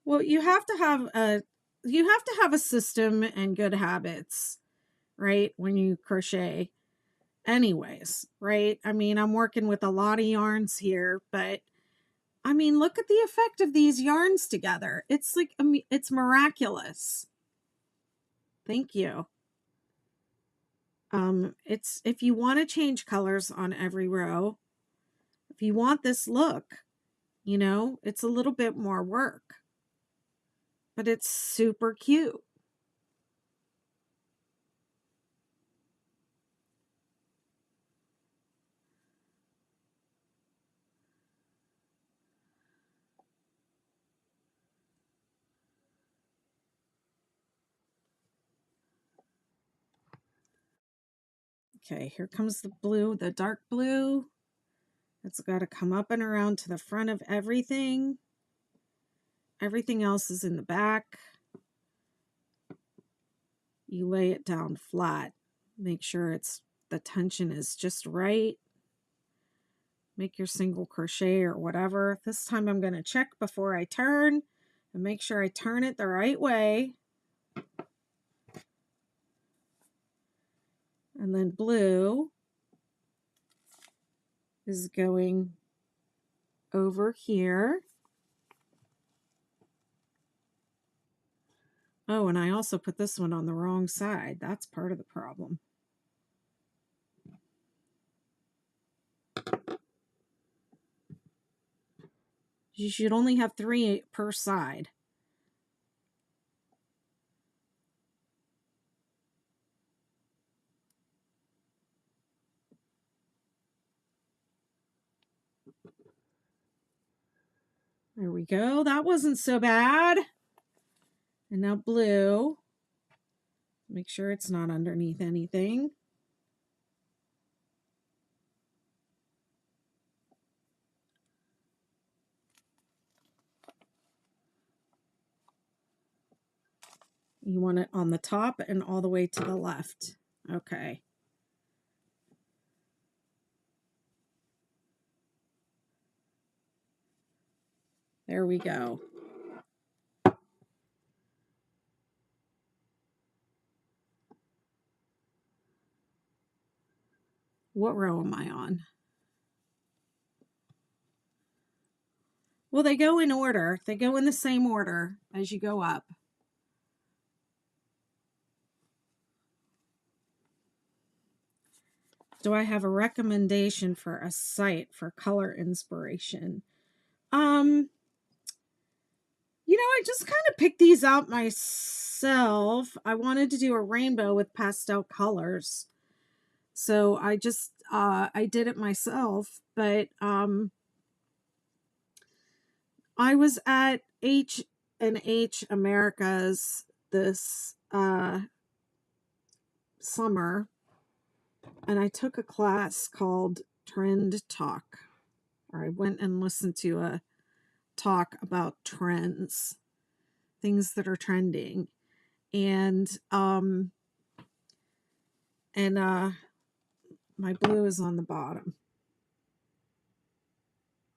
Well, you have to have a system and good habits, right? When you crochet anyways, right? I mean, I'm working with a lot of yarns here, but I mean, look at the effect of these yarns together. It's like, I mean, it's miraculous. Thank you. It's, if you want to change colors on every row, if you want this look, you know, it's a little bit more work, but it's super cute. Okay, here comes the blue, the dark blue. It's got to come up and around to the front of everything. Everything else is in the back. You lay it down flat. Make sure it's, the tension is just right. Make your single crochet or whatever. This time I'm going to check before I turn and make sure I turn it the right way. And then blue is going over here. Oh, and I also put this one on the wrong side. That's part of the problem. You should only have 3 per side. There we go. That wasn't so bad. And now blue. Make sure it's not underneath anything. You want it on the top and all the way to the left. Okay. There we go. What row am I on? Well, they go in order. They go in the same order as you go up. Do I have a recommendation for a site for color inspiration? You know, I just kind of picked these out myself. I wanted to do a rainbow with pastel colors. So I just, I did it myself, but I was at H&H Americas this summer, and I took a class called Trend Talk, or I went and listened to a talk about trends, things that are trending. And my blue is on the bottom.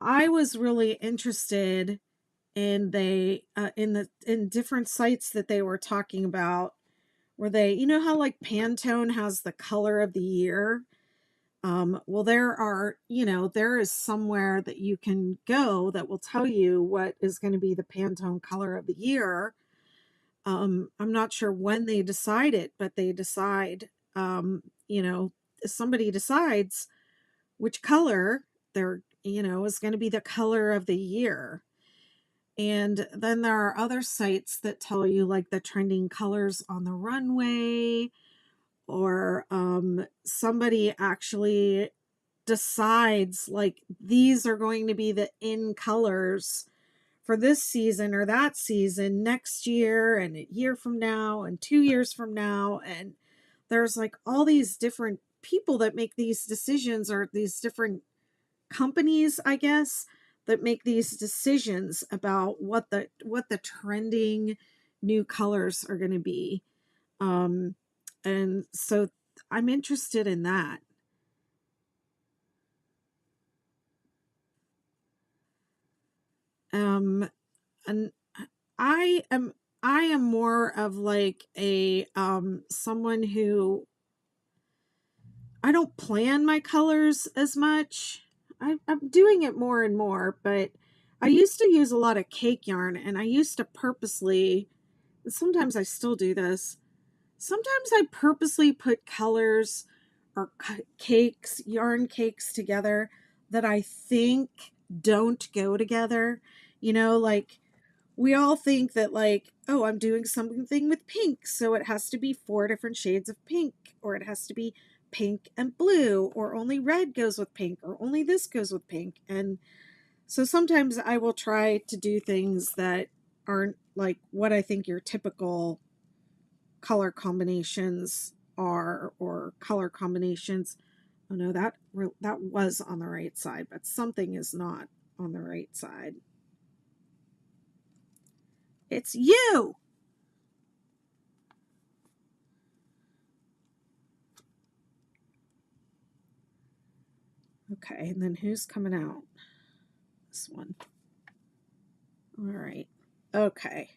I was really interested in in different sites that they were talking about, where they, you know how like Pantone has the color of the year. Well, there is somewhere that you can go that will tell you what is going to be the Pantone color of the year. I'm not sure when they decide it, but they decide, you know, somebody decides which color is going to be the color of the year. And then there are other sites that tell you like the trending colors on the runway, or somebody actually decides like these are going to be the in colors for this season or that season next year and a year from now and 2 years from now. And there's like all these different people that make these decisions, or these different companies, I guess, that make these decisions about what the trending new colors are going to be. And so I'm interested in that. And I am more of like a someone who, I don't plan my colors as much. I'm doing it more and more, but I used to use a lot of cake yarn, and I used to purposely, sometimes I still do this, sometimes I purposely put colors or cakes, yarn cakes together that I think don't go together. Like we all think that like, oh, I'm doing something with pink, so it has to be 4 different shades of pink, or it has to be pink and blue, or only red goes with pink, or only this goes with pink. And so sometimes I will try to do things that aren't like what I think your typical color combinations are, or color combinations. Oh no, that was on the right side, but something is not on the right side. It's you. Okay, and then who's coming out? This one. All right. Okay.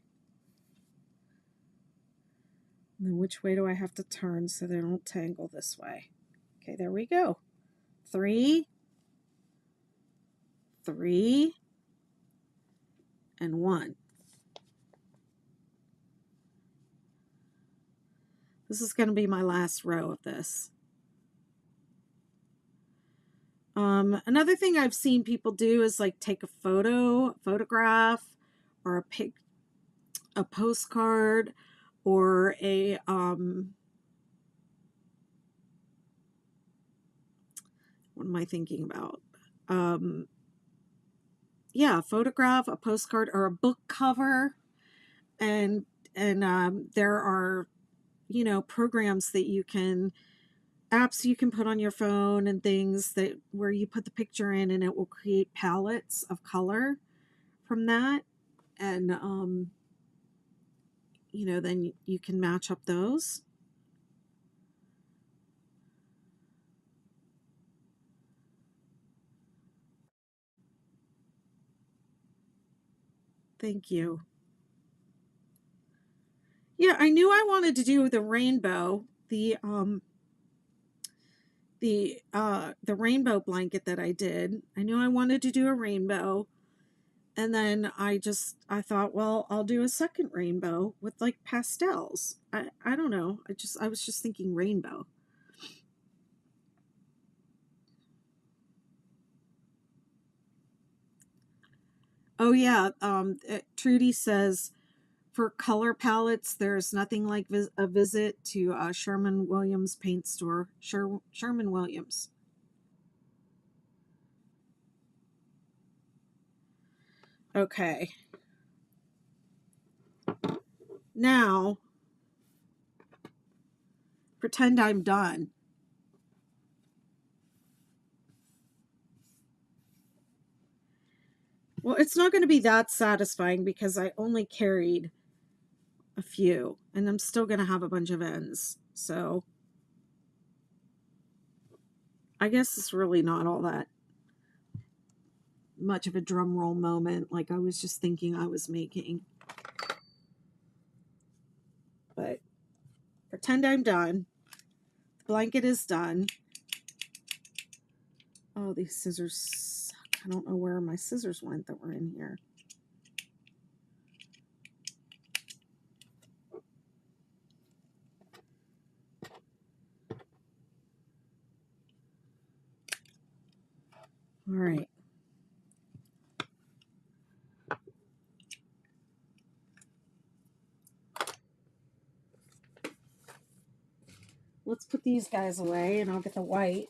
And then which way do I have to turn so they don't tangle this way? Okay, there we go. 3, 3, and 1. This is going to be my last row of this. Another thing I've seen people do is like take a photograph, or a postcard, or a what am I thinking about? Yeah, a photograph, a postcard, or a book cover, and there are programs that apps you can put on your phone and things that where you put the picture in and it will create palettes of color from that. And then you can match up those. Thank you. Yeah, I knew I wanted to do the rainbow, the rainbow blanket that I did. I knew I wanted to do a rainbow. And then I thought, well, I'll do a second rainbow with like pastels. I don't know. I was just thinking rainbow. Oh yeah. Trudy says for color palettes, there's nothing like a visit to Sherman Williams paint store. Sherman Williams. Okay. Now, pretend I'm done. Well, it's not going to be that satisfying because I only carried a few, and I'm still going to have a bunch of ends. So, I guess it's really not all that much of a drum roll moment like I was just thinking I was making. But pretend I'm done. The blanket is done. Oh, these scissors suck. I don't know where my scissors went that were in here. All right. Let's put these guys away and I'll get the white.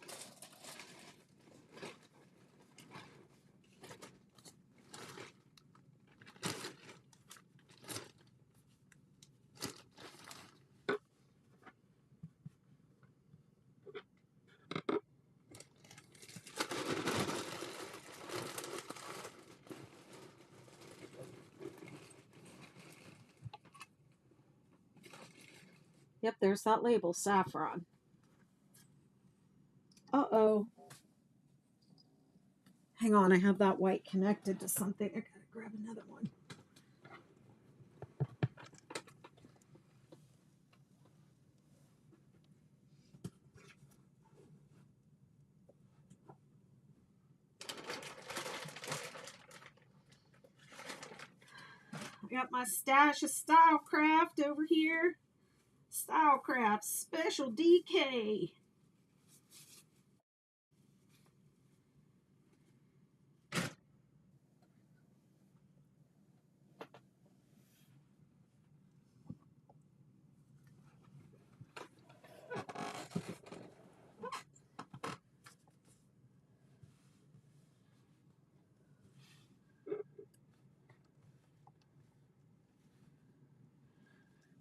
Yep, there's that label, saffron. Uh-oh. Hang on, I have that white connected to something. I gotta grab another one. I got my stash of Stylecraft over here. Stylecraft Special DK.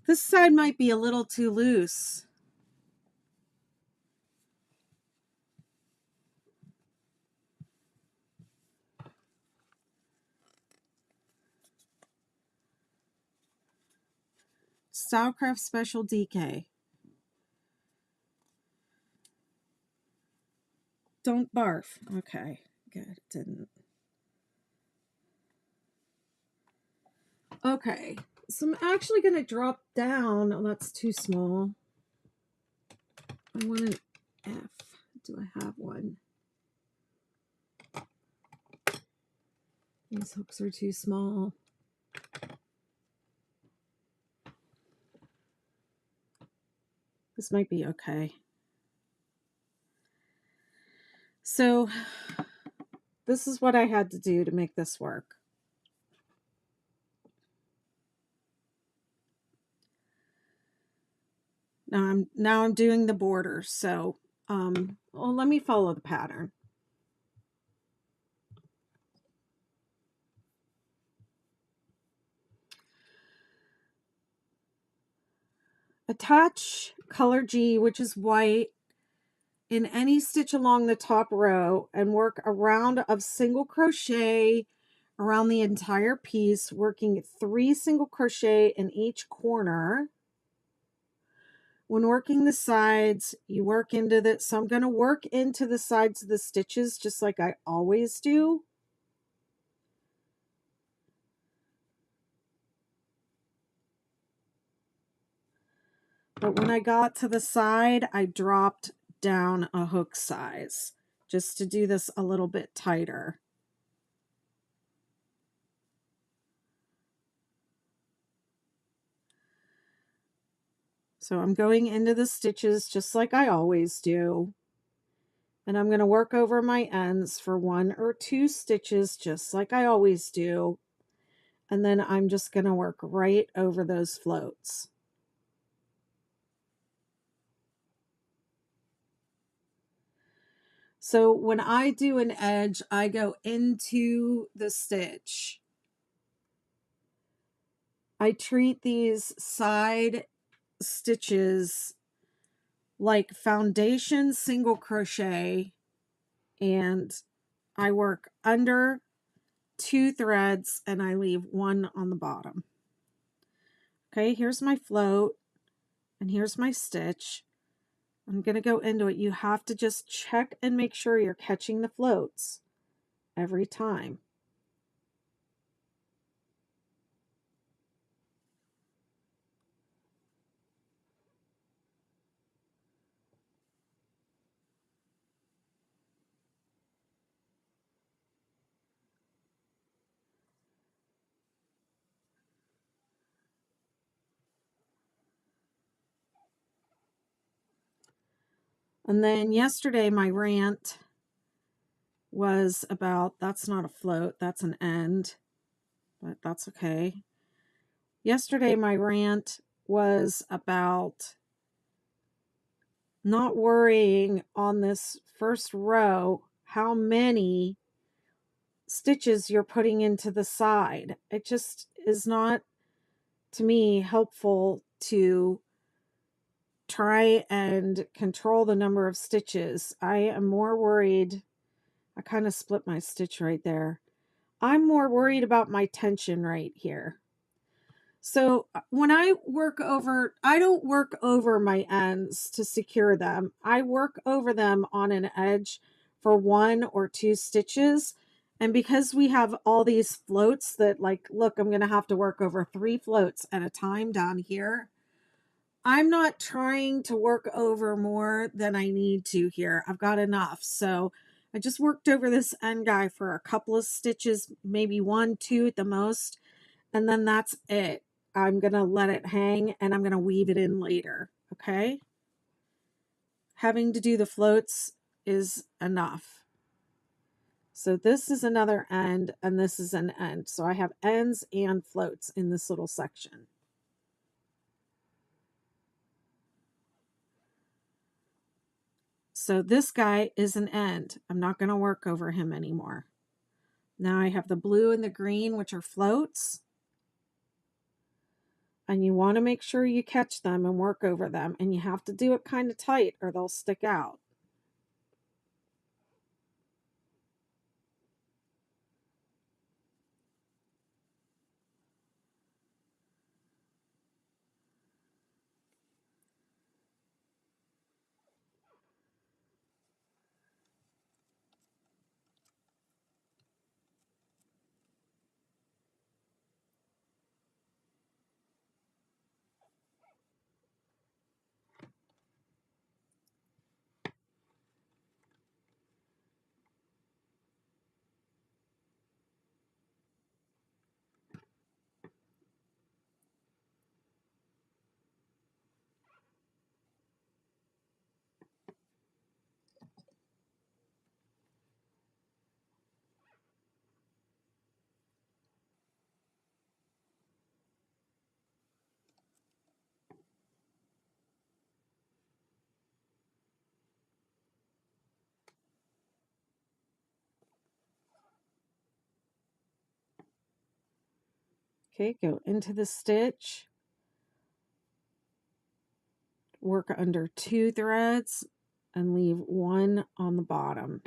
This side might be a little too loose. Stylecraft Special DK. Don't barf. Okay, good. It didn't. Okay, so I'm actually going to drop down. Oh, that's too small. I want an F. Do I have one? These hooks are too small. This might be okay. So this is what I had to do to make this work. Now I'm doing the border. So well, let me follow the pattern. Attach color G, which is white, in any stitch along the top row and work a round of single crochet around the entire piece, working 3 single crochet in each corner. When working the sides, you work into the, so I'm going to work into the sides of the stitches just like I always do. But when I got to the side, I dropped down a hook size just to do this a little bit tighter. So I'm going into the stitches just like I always do. And I'm going to work over my ends for 1 or 2 stitches just like I always do. And then I'm just going to work right over those floats. So when I do an edge, I go into the stitch. I treat these side stitches like foundation single crochet, and I work under 2 threads and I leave 1 on the bottom. Okay, here's my float and here's my stitch. I'm going to go into it. You have to just check and make sure you're catching the floats every time. And then yesterday my rant was about, that's not a float, that's an end, but that's okay. Yesterday my rant was about not worrying on this first row how many stitches you're putting into the side. It just is not, to me, helpful to try and control the number of stitches. I am more worried. I kind of split my stitch right there. I'm more worried about my tension right here. So when I work over, I don't work over my ends to secure them. I work over them on an edge for 1 or 2 stitches. And because we have all these floats that, like, look, I'm going to have to work over 3 floats at a time down here. I'm not trying to work over more than I need to here. I've got enough. So I just worked over this end guy for a couple of stitches, maybe 1, 2 at the most. And then that's it. I'm going to let it hang and I'm going to weave it in later. Okay. Having to do the floats is enough. So this is another end and this is an end. So I have ends and floats in this little section. So this guy is an end. I'm not going to work over him anymore. Now I have the blue and the green, which are floats. And you want to make sure you catch them and work over them. And you have to do it kind of tight or they'll stick out. Okay, go into the stitch, work under 2 threads, and leave 1 on the bottom.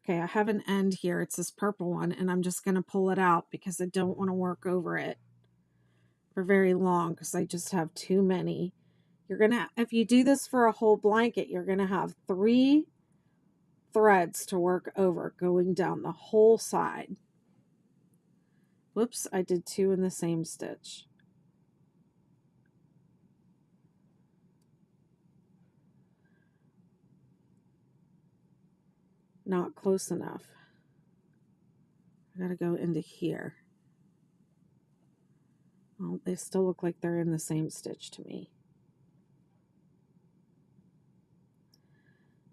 Okay, I have an end here. It's this purple one, and I'm just going to pull it out because I don't want to work over it for very long because I just have too many. You're going to, if you do this for a whole blanket, you're going to have 3 threads to work over going down the whole side. Whoops, I did 2 in the same stitch. Not close enough. I gotta go into here. Well, they still look like they're in the same stitch to me.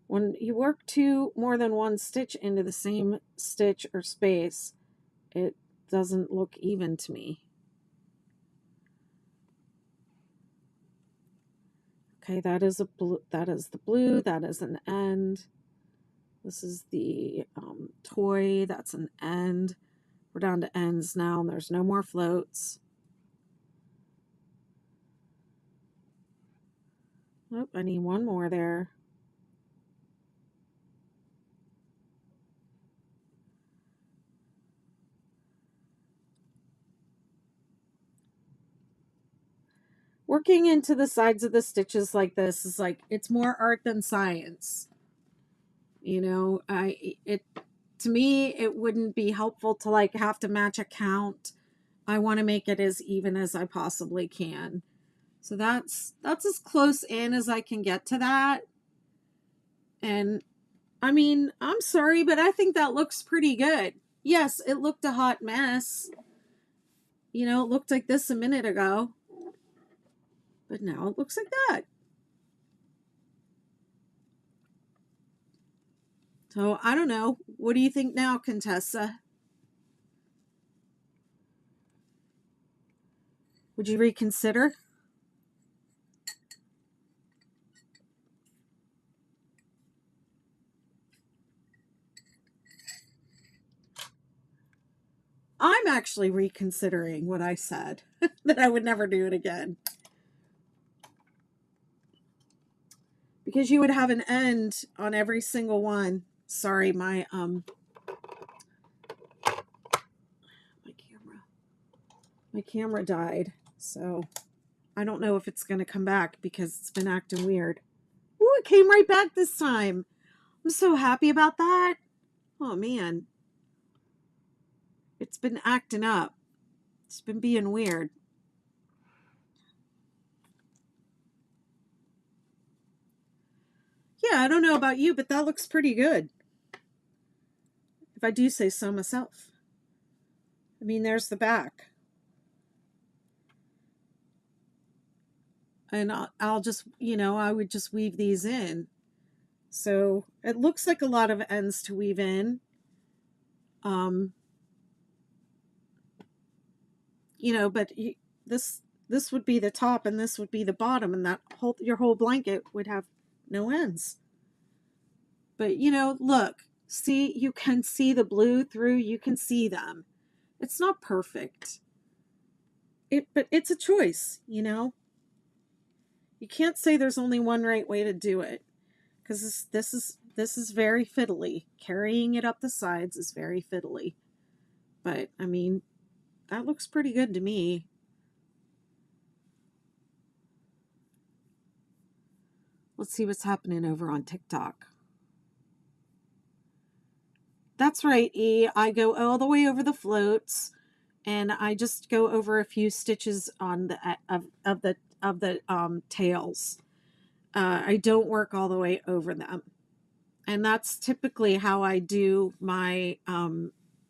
When you work more than 1 stitch into the same stitch or space, it doesn't look even to me. Okay, that is a blue. That is the blue. That is an end. This is the toy. That's an end. We're down to ends now, and there's no more floats. Oh, I need 1 more there. working into the sides of the stitches like this is like, it's more art than science. You know, to me, it wouldn't be helpful to like have to match a count. I want to make it as even as I possibly can. So that's as close in as I can get to that. And I mean, I'm sorry, but I think that looks pretty good. Yes, it looked a hot mess. You know, it looked like this a minute ago. But now it looks like that. So I don't know. What do you think now, Contessa? Would you reconsider? I'm actually reconsidering what I said, that I would never do it again. Because you would have an end on every single one. Sorry, my camera died. So I don't know if it's going to come back because it's been acting weird. Ooh, it came right back this time. I'm so happy about that. Oh man. It's been acting up. It's been being weird. Yeah, I don't know about you, but that looks pretty good, if I do say so myself. I mean, there's the back. And I'll just, you know, I would just weave these in. So it looks like a lot of ends to weave in. You know, but this would be the top and this would be the bottom, and that whole, your whole blanket would have no ends. But you know, look, see, you can see the blue through, you can see them. It's not perfect. But it's a choice, you know. You can't say there's only one right way to do it, because this is very fiddly. Carrying it up the sides is very fiddly. But I mean, that looks pretty good to me. Let's see what's happening over on TikTok. That's right, E. I go all the way over the floats, and I just go over a few stitches on the of the tails. I don't work all the way over them, and that's typically how I do my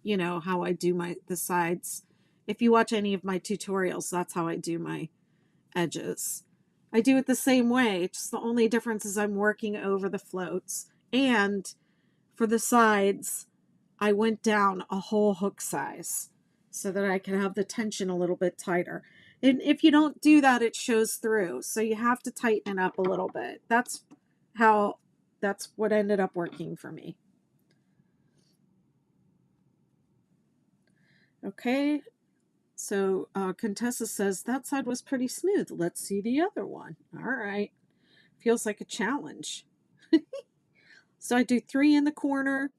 you know, how I do the sides. If you watch any of my tutorials, that's how I do my edges. I do it the same way. Just the only difference is I'm working over the floats, and for the sides, I went down a whole hook size so that I can have the tension a little bit tighter. And if you don't do that, it shows through. So you have to tighten it up a little bit. That's what ended up working for me. Okay. So Contessa says that side was pretty smooth. Let's see the other one. All right. Feels like a challenge. So I do 3 in the corner.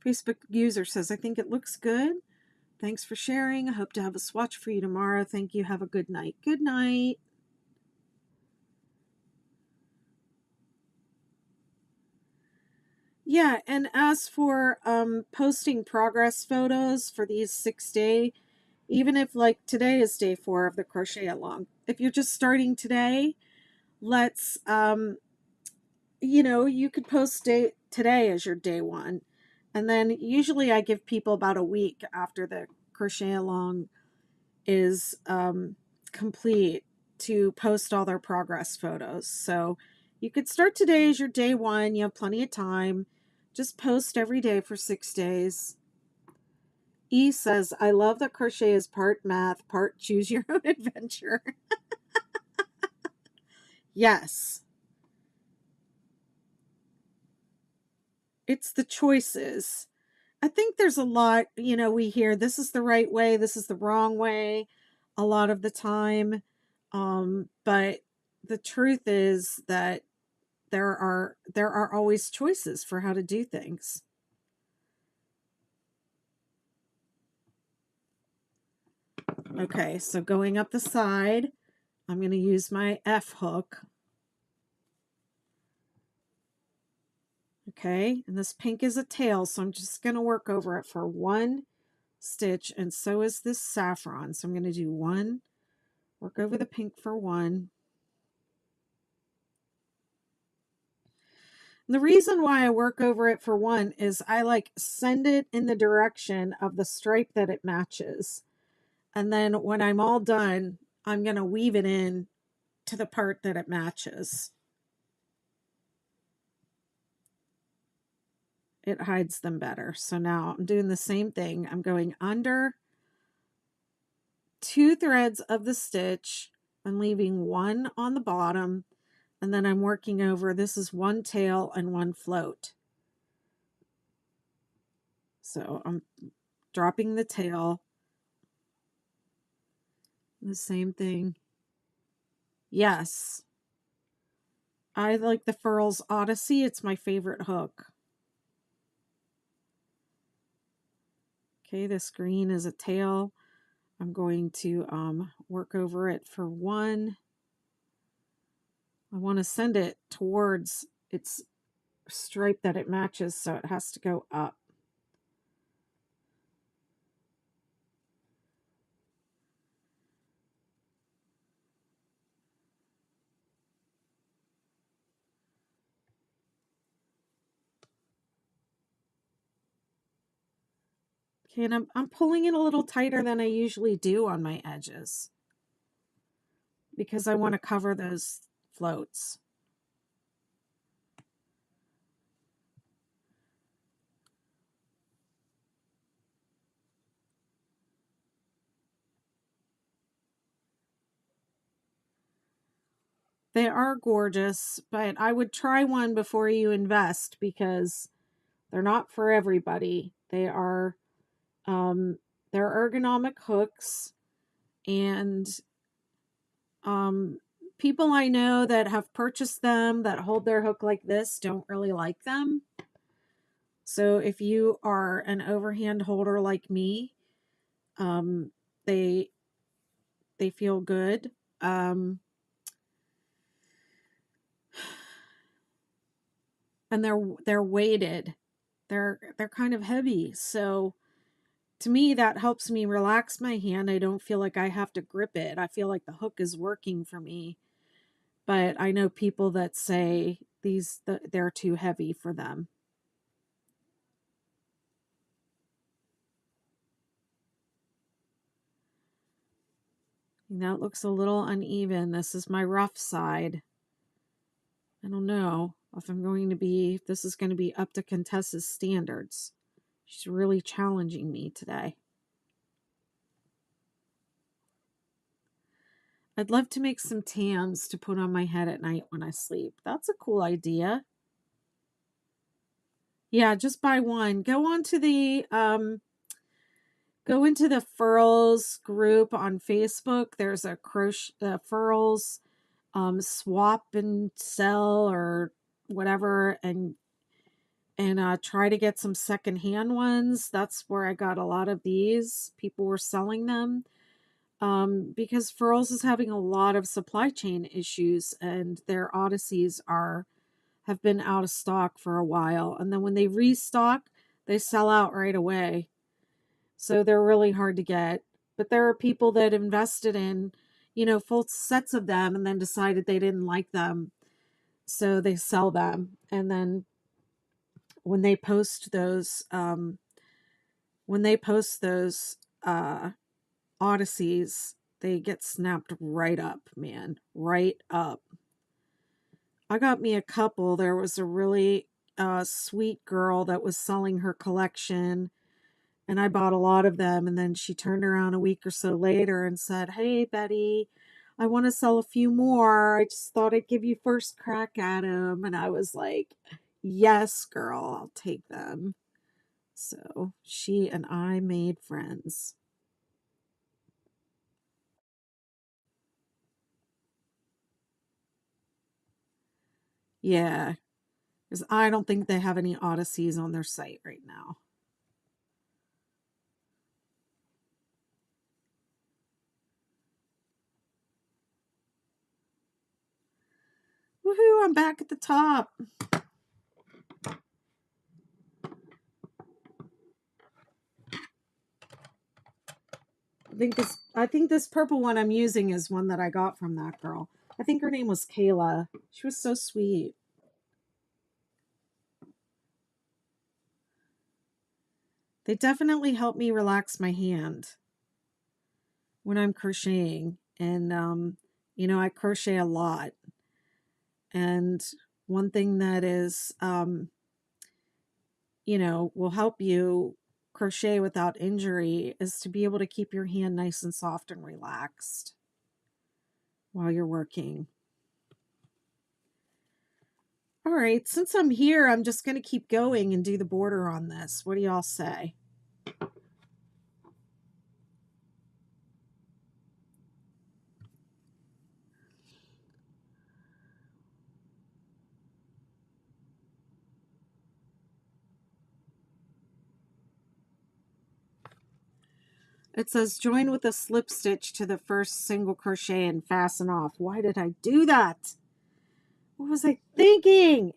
Facebook user says, I think it looks good. Thanks for sharing. I hope to have a swatch for you tomorrow. Thank you. Have a good night. Good night. Yeah, and as for posting progress photos for these 6-day, even if like today is day 4 of the crochet along, if you're just starting today, let's you know, you could post today as your day 1, and then usually I give people about a week after the crochet along is complete to post all their progress photos. So you could start today as your day 1. You have plenty of time. Just post every day for 6 days. E says, I love that crochet is part math, part choose your own adventure. Yes. It's the choices. I think there's a lot, you know, we hear this is the right way, this is the wrong way a lot of the time. But the truth is that there are always choices for how to do things. Okay, so going up the side, I'm going to use my F hook. Okay, and this pink is a tail, so I'm just going to work over it for one stitch, and so is this saffron. So I'm going to do one, work over the pink for one. And the reason why I work over it for one is I like send it in the direction of the stripe that it matches. And then when I'm all done, I'm going to weave it in to the part that it matches. It hides them better. So now I'm doing the same thing. I'm going under 2 threads of the stitch and leaving one on the bottom. And then I'm working over, this is one tail and one float. So I'm dropping the tail. The same thing. Yes. I like the Furls Odyssey. It's my favorite hook. Okay, this green is a tail. I'm going to work over it for one. I want to send it towards its stripe that it matches, so it has to go up. Okay, and I'm pulling it a little tighter than I usually do on my edges because I want to cover those floats. They are gorgeous, but I would try one before you invest because they're not for everybody. They're ergonomic hooks, and people I know that have purchased them that hold their hook like this don't really like them. So if you are an overhand holder like me, they feel good. And they're weighted. They're kind of heavy. So to me, that helps me relax my hand. I don't feel like I have to grip it. I feel like the hook is working for me. But I know people that say they're too heavy for them. That looks a little uneven. This is my rough side. I don't know if this is going to be up to Contessa's standards. She's really challenging me today. I'd love to make some tams to put on my head at night when I sleep. That's a cool idea. Yeah, just buy one. Go into the Furls group on Facebook. There's a Furls swap and sell or whatever, and try to get some secondhand ones. That's where I got a lot of these. People were selling them because Furls is having a lot of supply chain issues, and their Odysseys have been out of stock for a while, and then when they restock, they sell out right away. So they're really hard to get. But there are people that invested in, full sets of them and then decided they didn't like them. So they sell them. And then when they post those, Odysseys, they get snapped right up, man. Right up. I got me a couple. There was a really sweet girl that was selling her collection, and I bought a lot of them. And then she turned around a week or so later and said, "Hey, Betty, I want to sell a few more. I just thought I'd give you first crack at them." And I was like, "Yes, girl, I'll take them." So she and I made friends. Yeah, because I don't think they have any Odysseys on their site right now. Woohoo, I'm back at the top. I think this purple one I'm using is one that I got from that girl. I think her name was Kayla. She was so sweet. They definitely help me relax my hand when I'm crocheting. And you know, I crochet a lot. And one thing that is you know, will help you crochet without injury is to be able to keep your hand nice and soft and relaxed while you're working. All right, since I'm here, I'm just going to keep going and do the border on this. What do y'all say? It says join with a slip stitch to the first single crochet and fasten off. Why did I do that? What was I thinking?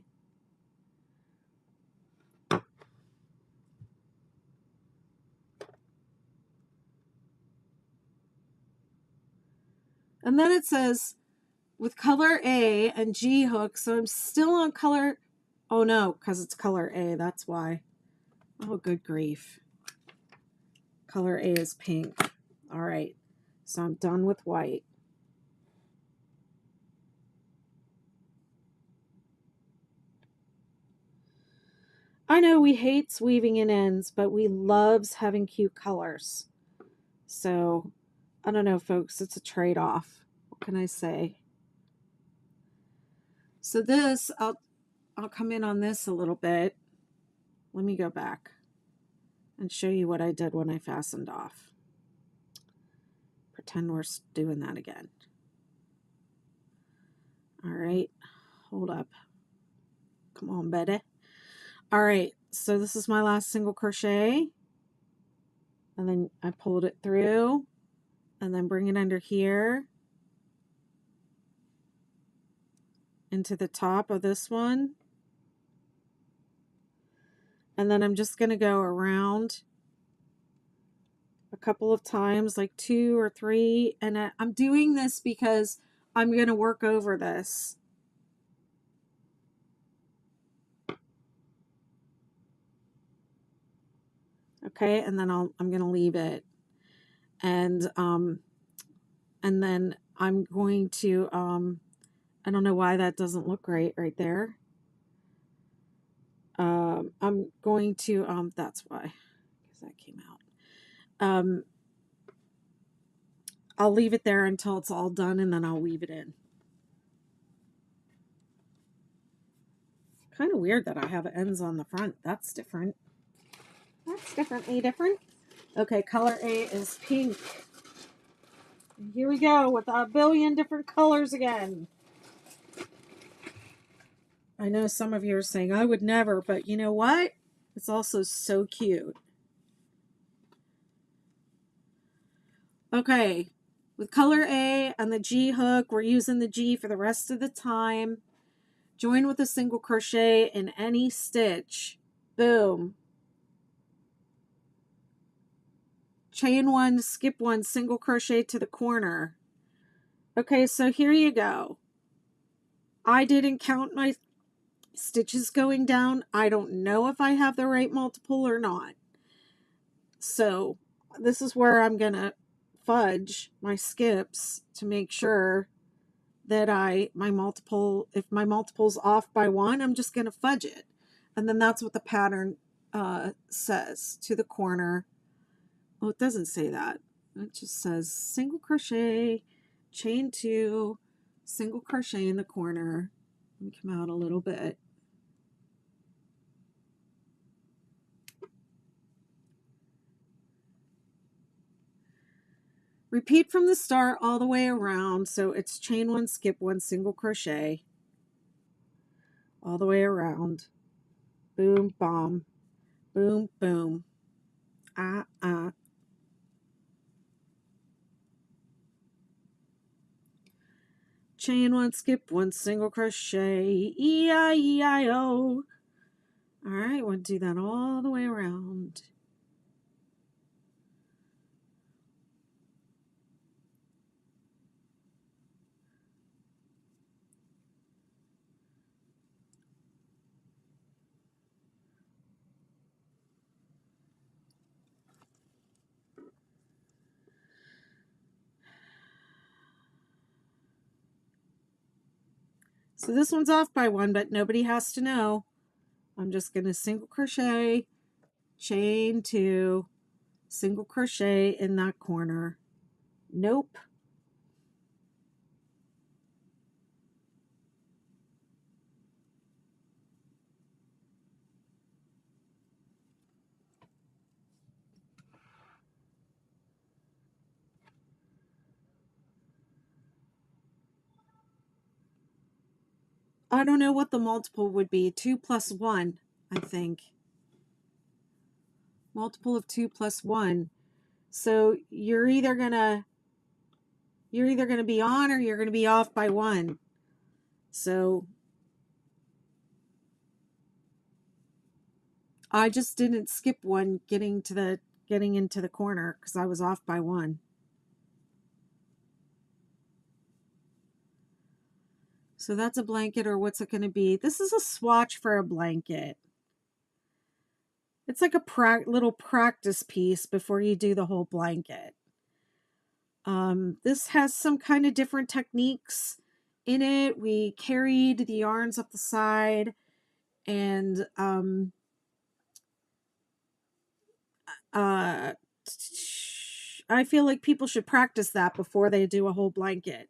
And then it says with color A and G hook. So I'm still on color. Oh no, because it's color A. That's why. Oh, good grief. Color A is pink. All right. So I'm done with white. I know we hates weaving in ends, but we loves having cute colors. So I don't know, folks. It's a trade-off. What can I say? So this, I'll come in on this a little bit. Let me go back and show you what I did when I fastened off. Pretend we're doing that again. All right, hold up. Come on, Betty. All right, so this is my last single crochet. And then I pulled it through and then bring it under here into the top of this one. And then I'm just going to go around a couple of times, like 2 or 3. And I'm doing this because I'm going to work over this. Okay, and then I'm going to leave it. And then I'm going to, I don't know why that doesn't look right there. I'm going to, that's why, because that came out. I'll leave it there until it's all done and then I'll weave it in. Kind of weird that I have ends on the front. That's different. That's differently different. Okay, color A is pink. Here we go with a billion different colors again. I know some of you are saying, I would never, but you know what? It's also so cute. Okay, with color A and the G hook, we're using the G for the rest of the time. Join with a single crochet in any stitch. Boom. Chain 1, skip 1, single crochet to the corner. Okay, so here you go. I didn't count my stitches going down. I don't know if I have the right multiple or not. So this is where I'm going to fudge my skips to make sure that if my multiple's off by 1, I'm just going to fudge it. And then that's what the pattern says, to the corner. Oh, it doesn't say that. It just says single crochet, chain 2, single crochet in the corner. Let me come out a little bit. Repeat from the start all the way around. So it's chain 1, skip 1, single crochet. all the way around. Boom, bomb. Boom, boom. Chain one, skip one, single crochet, E-I-E-I-O. All right, we'll do that all the way around. So this one's off by one, but nobody has to know. I'm just going to single crochet, chain two, single crochet in that corner. Nope. I don't know what the multiple would be. 2 plus 1, I think. Multiple of 2 plus 1. So you're either gonna be on or you're gonna be off by 1. So I just didn't skip one getting into the corner because I was off by 1. So that's a blanket, or what's it going to be? This is a swatch for a blanket. It's like a little practice piece before you do the whole blanket. This has some kind of different techniques in it. We carried the yarns up the side, and I feel like people should practice that before they do a whole blanket.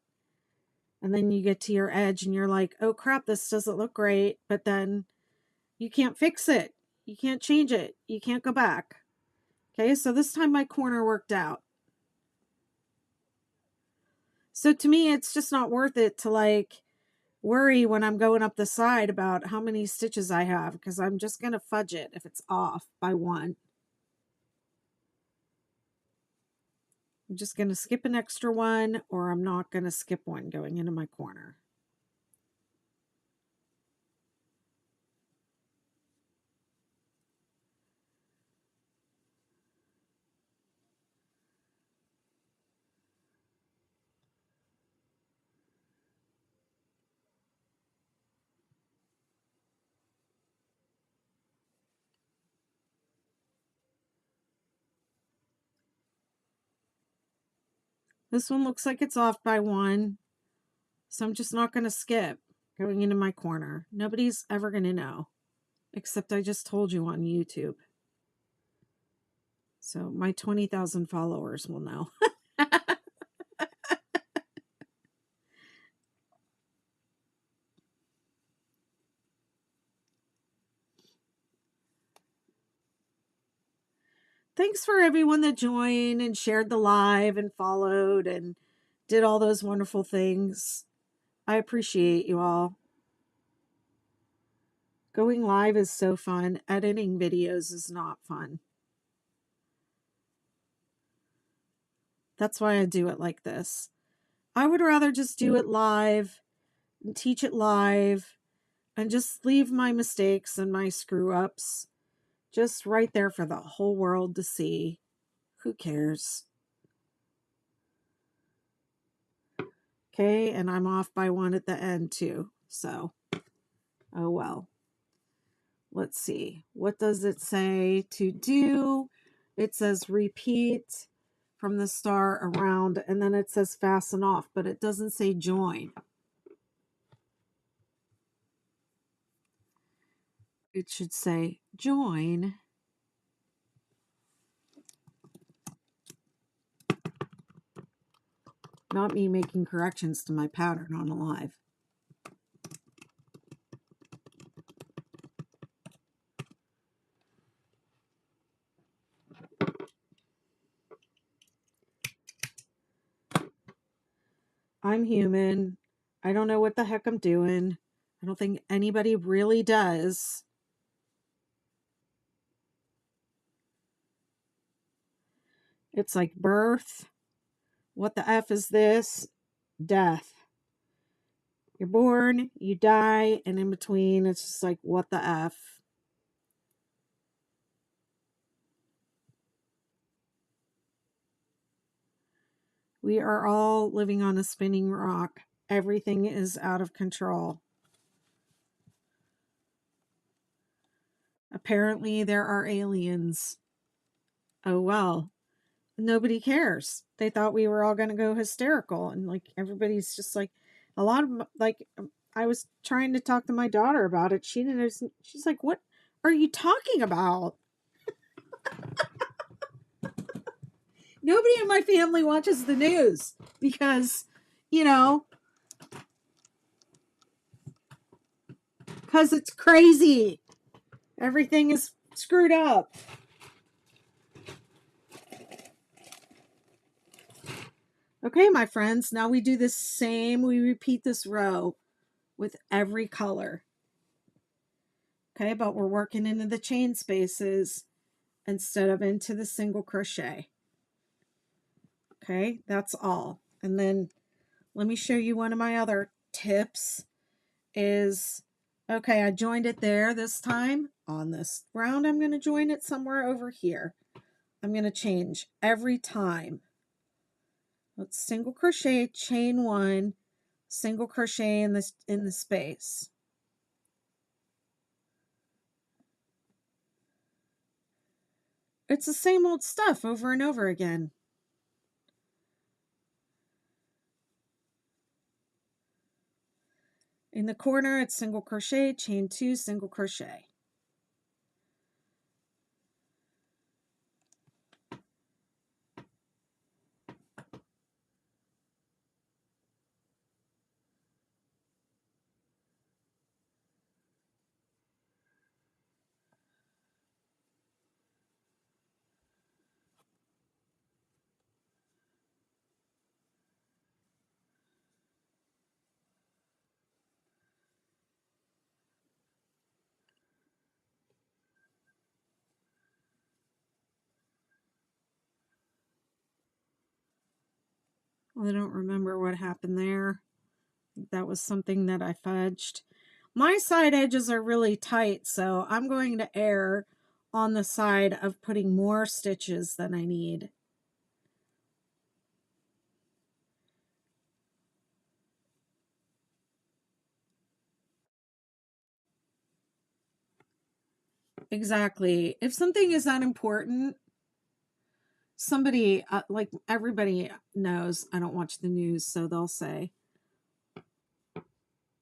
And then you get to your edge and you're like, oh crap, this doesn't look great. But then you can't fix it. You can't change it. You can't go back. Okay, so this time my corner worked out. So to me, it's just not worth it to like worry when I'm going up the side about how many stitches I have, because I'm just going to fudge it if it's off by 1. I'm just going to skip an extra one, or I'm not going to skip one going into my corner. This one looks like it's off by 1, so I'm just not going to skip going into my corner. Nobody's ever going to know, except I just told you on YouTube. So my 20,000 followers will know. Thanks for everyone that joined and shared the live and followed and did all those wonderful things. I appreciate you all. Going live is so fun. Editing videos is not fun. That's why I do it like this. I would rather just do it live and teach it live and just leave my mistakes and my screw ups just right there for the whole world to see. Who cares? Okay, and I'm off by 1 at the end too. So, oh well. Let's see. What does it say to do? It says repeat from the star around, and then it says fasten off, but it doesn't say join. It should say join. Not me making corrections to my pattern on a live. I'm human. I don't know what the heck I'm doing. I don't think anybody really does. It's like birth. What the F is this? Death. You're born, you die, and in between, it's just like, what the F? We are all living on a spinning rock. Everything is out of control. Apparently, there are aliens. Oh, well. Nobody cares. They thought we were all going to go hysterical. And like, everybody's just like, a lot of, like, I was trying to talk to my daughter about it. She didn't, she's like, what are you talking about? Nobody in my family watches the news because, you know, because it's crazy. Everything is screwed up. Okay, my friends, now we do the same. We repeat this row with every color. Okay, but we're working into the chain spaces instead of into the single crochet. Okay, that's all. And then let me show you one of my other tips is, okay, I joined it there this time. On this round, I'm going to join it somewhere over here. I'm going to change every time. Let's single crochet, chain one, single crochet in the space. It's the same old stuff over and over again. In the corner, it's single crochet, chain two, single crochet. I don't remember what happened there. That was something that I fudged. My side edges are really tight, so I'm going to err on the side of putting more stitches than I need. Exactly. If something is that important, somebody, like everybody knows I don't watch the news, so they'll say,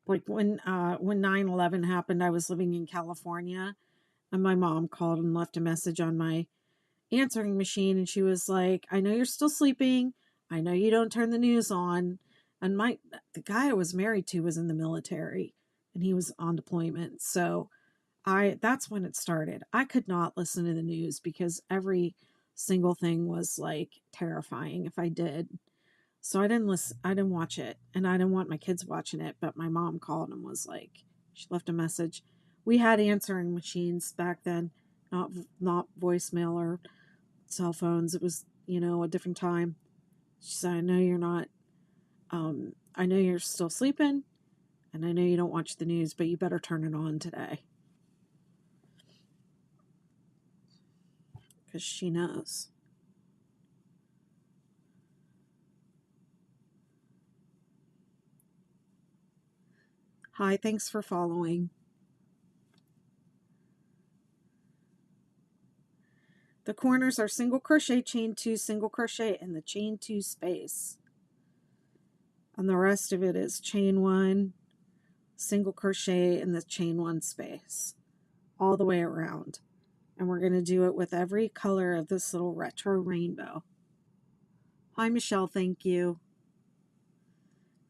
like when 9/11 happened, I was living in California, and my mom called and left a message on my answering machine, and she was like, I know you're still sleeping, I know you don't turn the news on. And the guy I was married to was in the military, and he was on deployment, so that's when it started. I could not listen to the news because every single thing was like terrifying if I did. So I didn't listen, I didn't watch it, and I didn't want my kids watching it, but my mom called and was like, she left a message. We had answering machines back then, not voicemail or cell phones. It was, a different time. She said, I know you're not, I know you're still sleeping, and I know you don't watch the news, but you better turn it on today. Because she knows. Hi, thanks for following. The corners are single crochet, chain two, single crochet in the chain two space. And the rest of it is chain one, single crochet in the chain one space, all the way around. And we're going to do it with every color of this little retro rainbow. Hi, Michelle, thank you.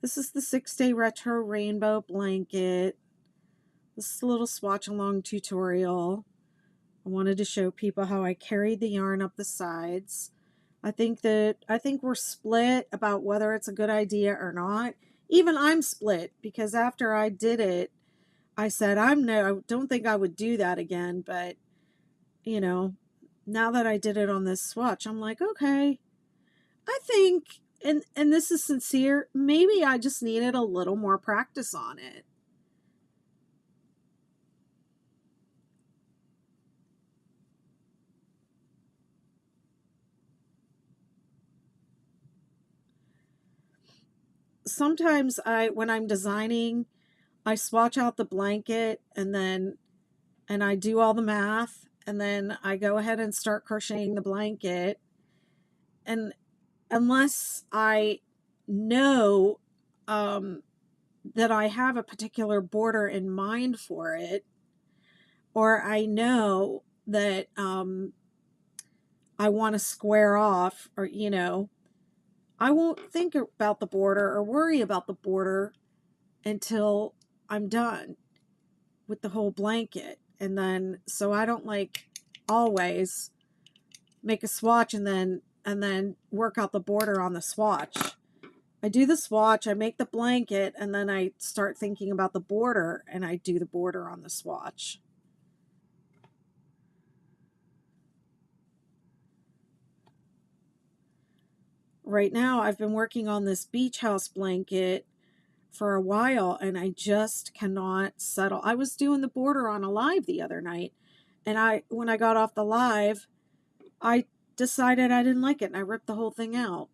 This is the 6-day retro rainbow blanket. This is a little swatch along tutorial. I wanted to show people how I carried the yarn up the sides. I think we're split about whether it's a good idea or not. Even I'm split because after I did it, I said, I don't think I would do that again. But, you know, now that I did it on this swatch, I'm like, okay, I think, and this is sincere, maybe I just needed a little more practice on it. Sometimes when I'm designing, I swatch out the blanket and I do all the math, and then I go ahead and start crocheting the blanket. And unless I know that I have a particular border in mind for it, or I know that I want to square off, or, you know, I won't think about the border or worry about the border until I'm done with the whole blanket. And then, so I don't like always make a swatch and then work out the border on the swatch. I do the swatch, I make the blanket, and then I start thinking about the border and I do the border on the swatch. Right now, I've been working on this beach house blanket for a while and I just cannot settle. I was doing the border on a live the other night, and when I got off the live, I decided I didn't like it and I ripped the whole thing out.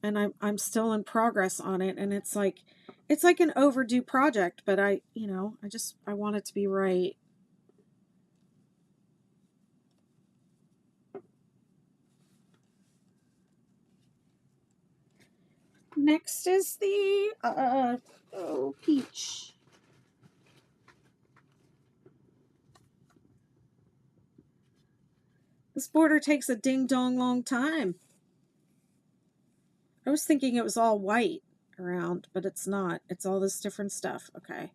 And I'm still in progress on it, and it's like an overdue project, but I want it to be right. Next is the peach. This border takes a ding dong long time. I was thinking it was all white around, but it's not. It's all this different stuff. Okay.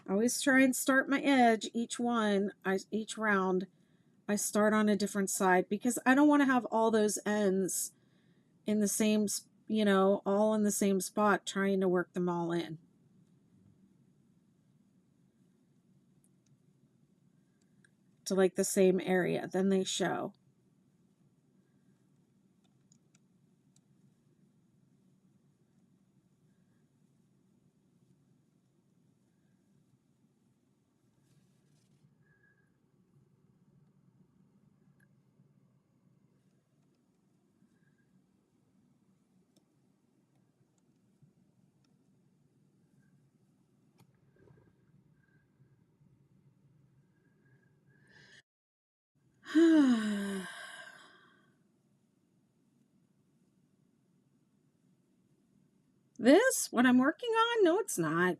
I always try and start my edge each round. I start on a different side because I don't want to have all those ends in the same, all in the same spot, trying to work them all in to like the same area. Then they show. This, what I'm working on? No, it's not.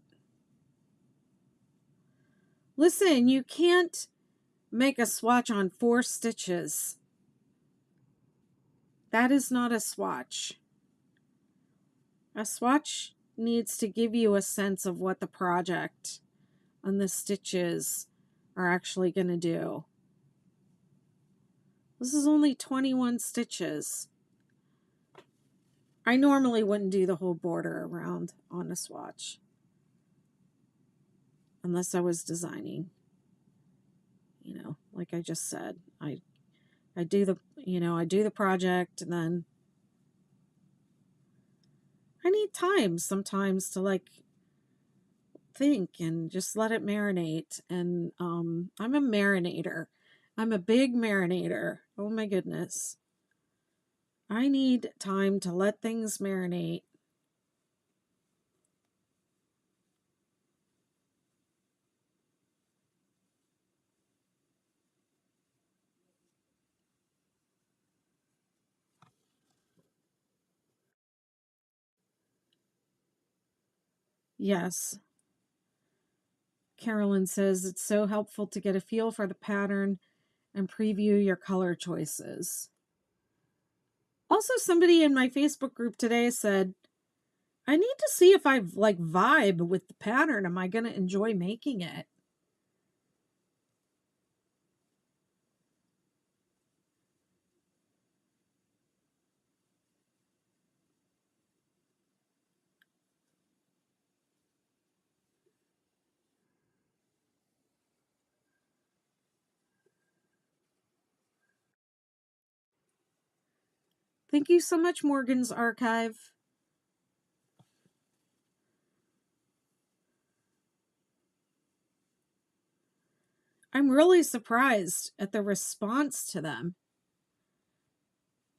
Listen, you can't make a swatch on 4 stitches. That is not a swatch. A swatch needs to give you a sense of what the project and the stitches are actually going to do. This is only 21 stitches. I normally wouldn't do the whole border around on a swatch unless I was designing. Like I just said, I do the project, and then I need time sometimes to like think and just let it marinate. And I'm a marinator. I'm a big marinator. Oh my goodness. I need time to let things marinate. Yes. Carolyn says it's so helpful to get a feel for the pattern and preview your color choices. Also, somebody in my Facebook group today said, I need to see if I like vibe with the pattern. Am I going to enjoy making it? Thank you so much, Morgan's Archive. I'm really surprised at the response to them.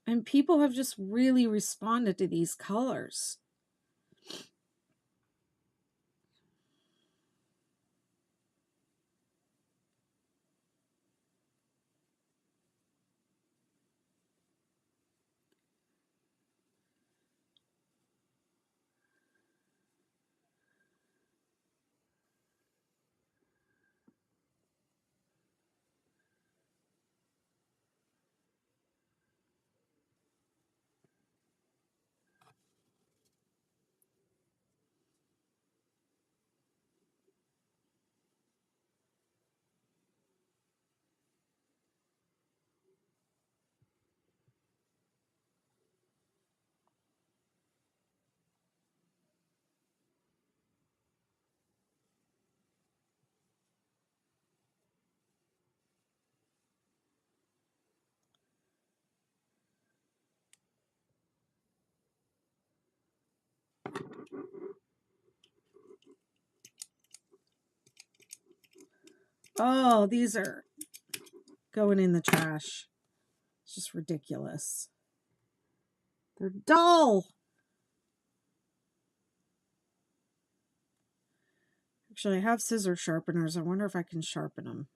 And people have just really responded to these colors. Oh, these are going in the trash. It's just ridiculous. They're dull. Actually, I have scissor sharpeners. I wonder if I can sharpen them.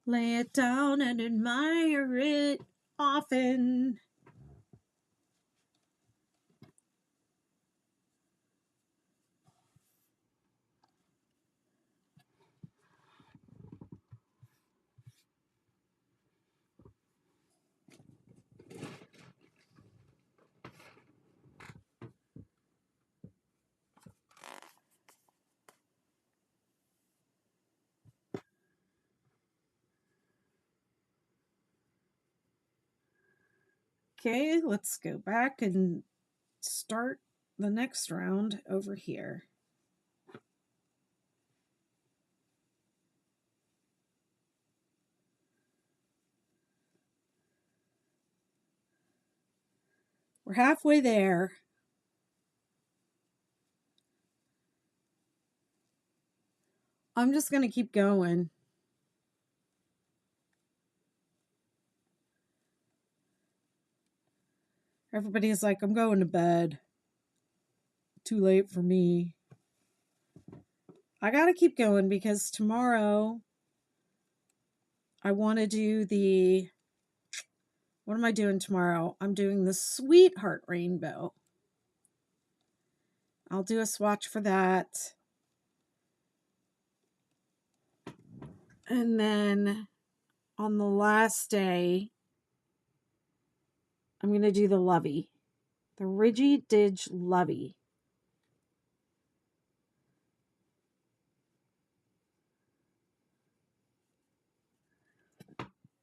Lay it down and admire it often. Okay, let's go back and start the next round over here. We're halfway there. I'm just going to keep going. Everybody's like, I'm going to bed. Too late for me. I got to keep going because tomorrow I want to do the... What am I doing tomorrow? I'm doing the Sweetheart Rainbow. I'll do a swatch for that. And then on the last day, I'm going to do the Lovey. The Ridgy Didge Lovey.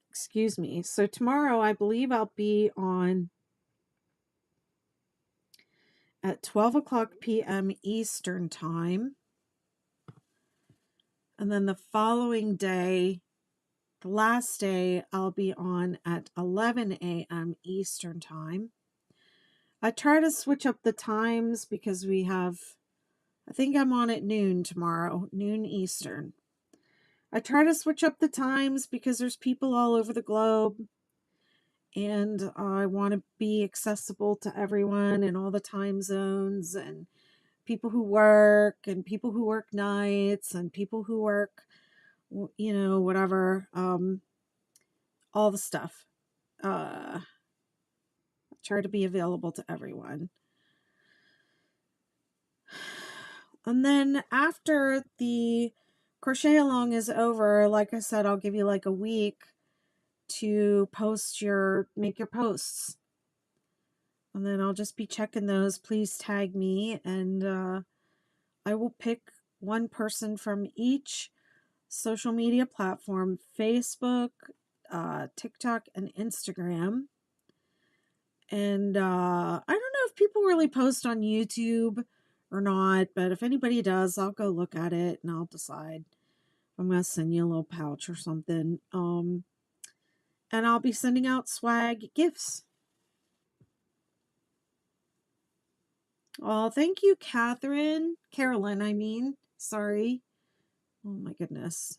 Excuse me. So tomorrow, I believe I'll be on at 12 o'clock p.m. Eastern Time. And then the following day, the last day, I'll be on at 11 a.m. Eastern Time. I try to switch up the times because we have, I think I'm on at noon tomorrow, noon Eastern. I try to switch up the times because there's people all over the globe and I want to be accessible to everyone in all the time zones and people who work and people who work nights and people who work, you know, whatever, all the stuff. Try to be available to everyone. And then after the crochet along is over, like I said, I'll give you like a week to make your posts. And then I'll just be checking those. Please tag me and I will pick one person from each social media platform: Facebook, TikTok and Instagram. And I don't know if people really post on YouTube or not, but if anybody does, I'll go look at it and I'll decide. I'm going to send you a little pouch or something. And I'll be sending out swag gifts. Oh, thank you, Catherine. Carolyn, I mean. Sorry. Oh, my goodness.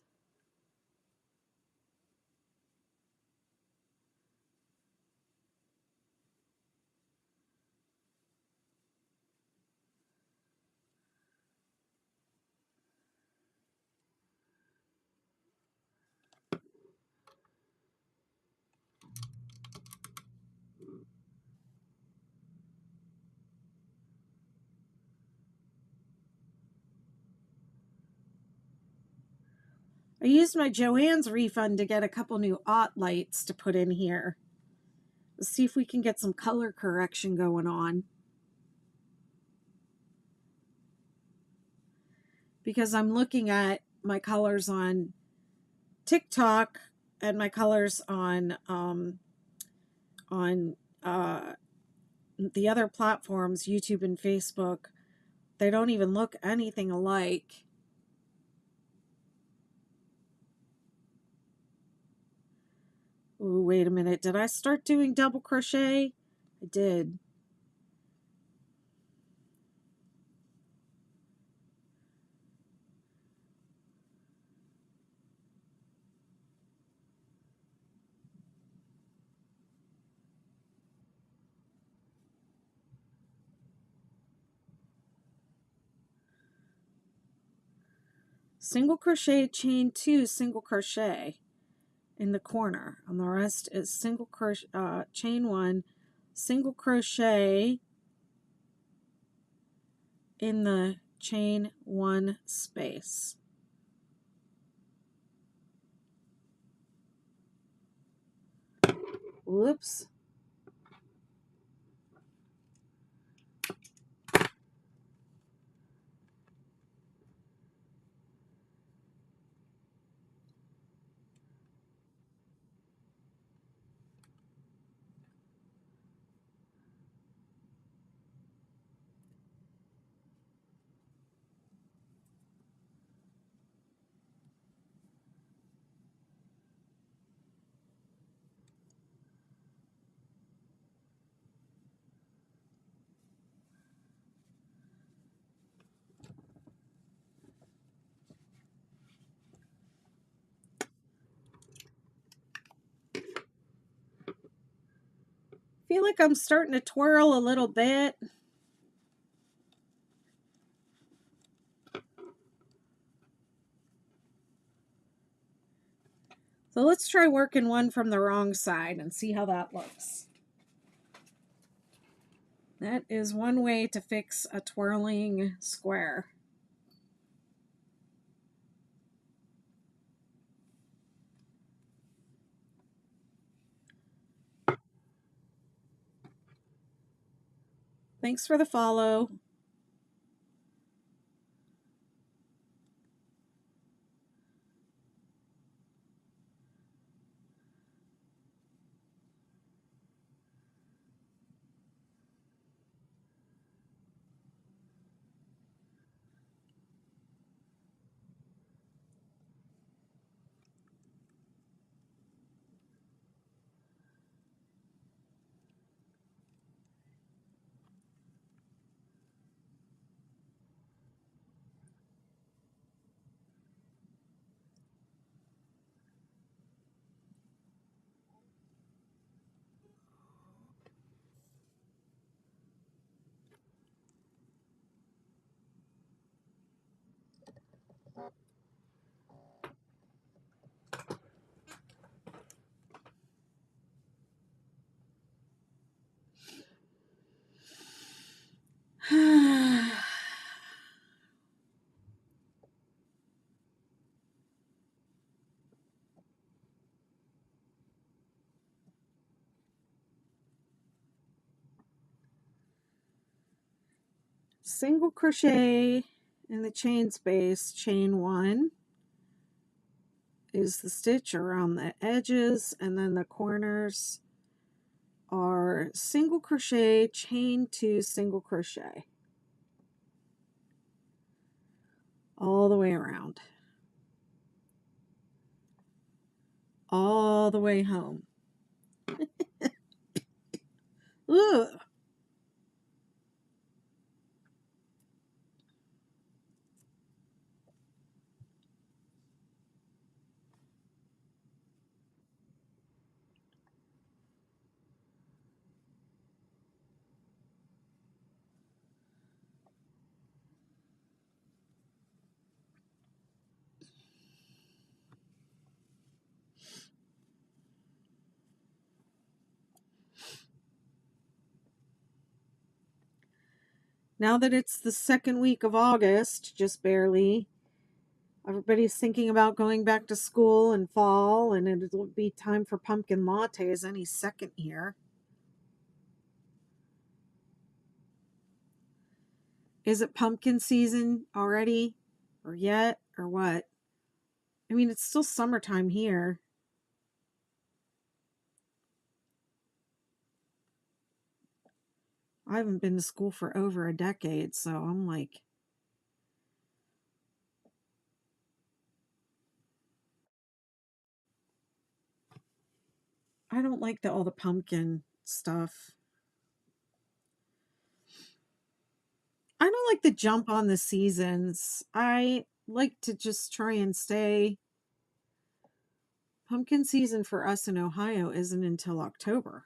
I used my Joann's refund to get a couple new Ott lights to put in here. Let's see if we can get some color correction going on. Because I'm looking at my colors on TikTok and my colors on the other platforms, YouTube and Facebook. They don't even look anything alike. Ooh, wait a minute. Did I start doing double crochet? I did. Single crochet, chain 2, single crochet in the corner, and the rest is single crochet, chain 1, single crochet in the chain 1 space. Whoops. Feel like I'm starting to twirl a little bit. So let's try working one from the wrong side and see how that looks. That is one way to fix a twirling square. Thanks for the follow. Single crochet in the chain space, chain 1, is the stitch around the edges, and then the corners are single crochet, chain 2 single crochet all the way around, all the way home. Ugh. Now that it's the second week of August, just barely, everybody's thinking about going back to school in fall, and it'll be time for pumpkin lattes any second here. Is it pumpkin season already? Or yet? Or what? I mean, it's still summertime here. I haven't been to school for over a decade, so I'm like, I don't like all the pumpkin stuff. I don't like the jump on the seasons. I like to just try and stay. Pumpkin season for us in Ohio isn't until October.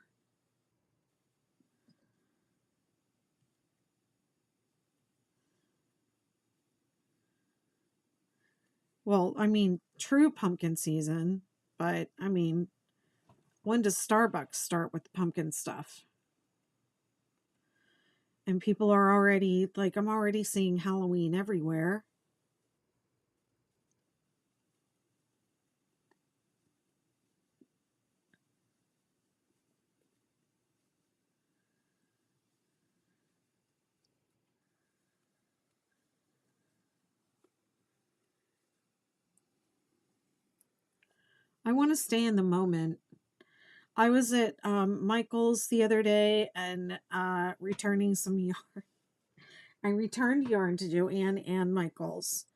Well, I mean, true pumpkin season, but I mean, when does Starbucks start with the pumpkin stuff? And people are already, like, I'm already seeing Halloween everywhere. I want to stay in the moment. I was at Michael's the other day and returning some yarn. I returned yarn to Joanne and Michael's.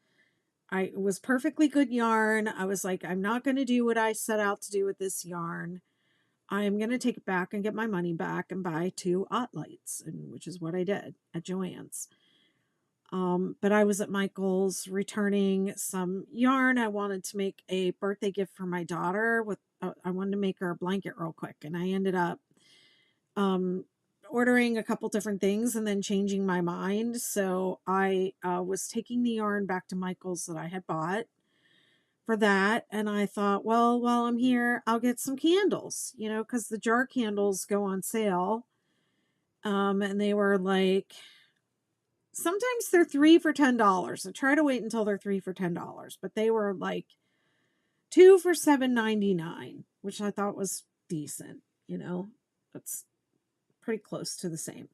It was perfectly good yarn. I was like, I'm not going to do what I set out to do with this yarn. I'm going to take it back and get my money back and buy 2 lights, which is what I did at Joann's. But I was at Michael's returning some yarn. I wanted to make a birthday gift for my daughter. I wanted to make her a blanket real quick, and I ended up ordering a couple different things and then changing my mind. So I was taking the yarn back to Michael's that I had bought for that, and I thought, well, while I'm here, I'll get some candles, because the jar candles go on sale. And they were like, sometimes they're 3 for $10. So try to wait until they're 3 for $10, but they were like 2 for $7.99, which I thought was decent. That's pretty close to the same.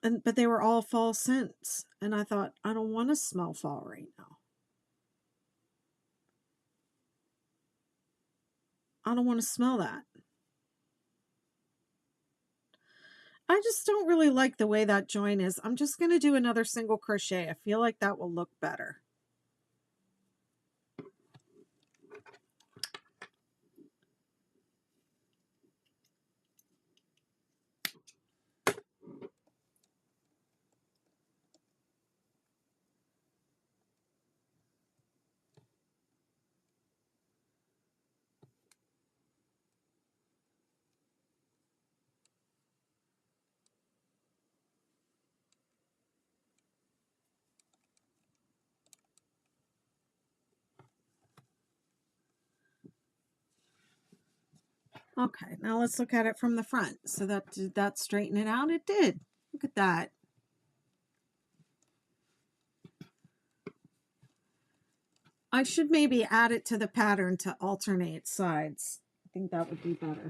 But they were all fall scents, and I thought, I don't want to smell fall right now. I don't want to smell that. I just don't really like the way that join is. I'm just going to do another single crochet. I feel like that will look better. Okay, now let's look at it from the front. So did that straighten it out? It did. Look at that. I should maybe add it to the pattern to alternate sides. I think that would be better.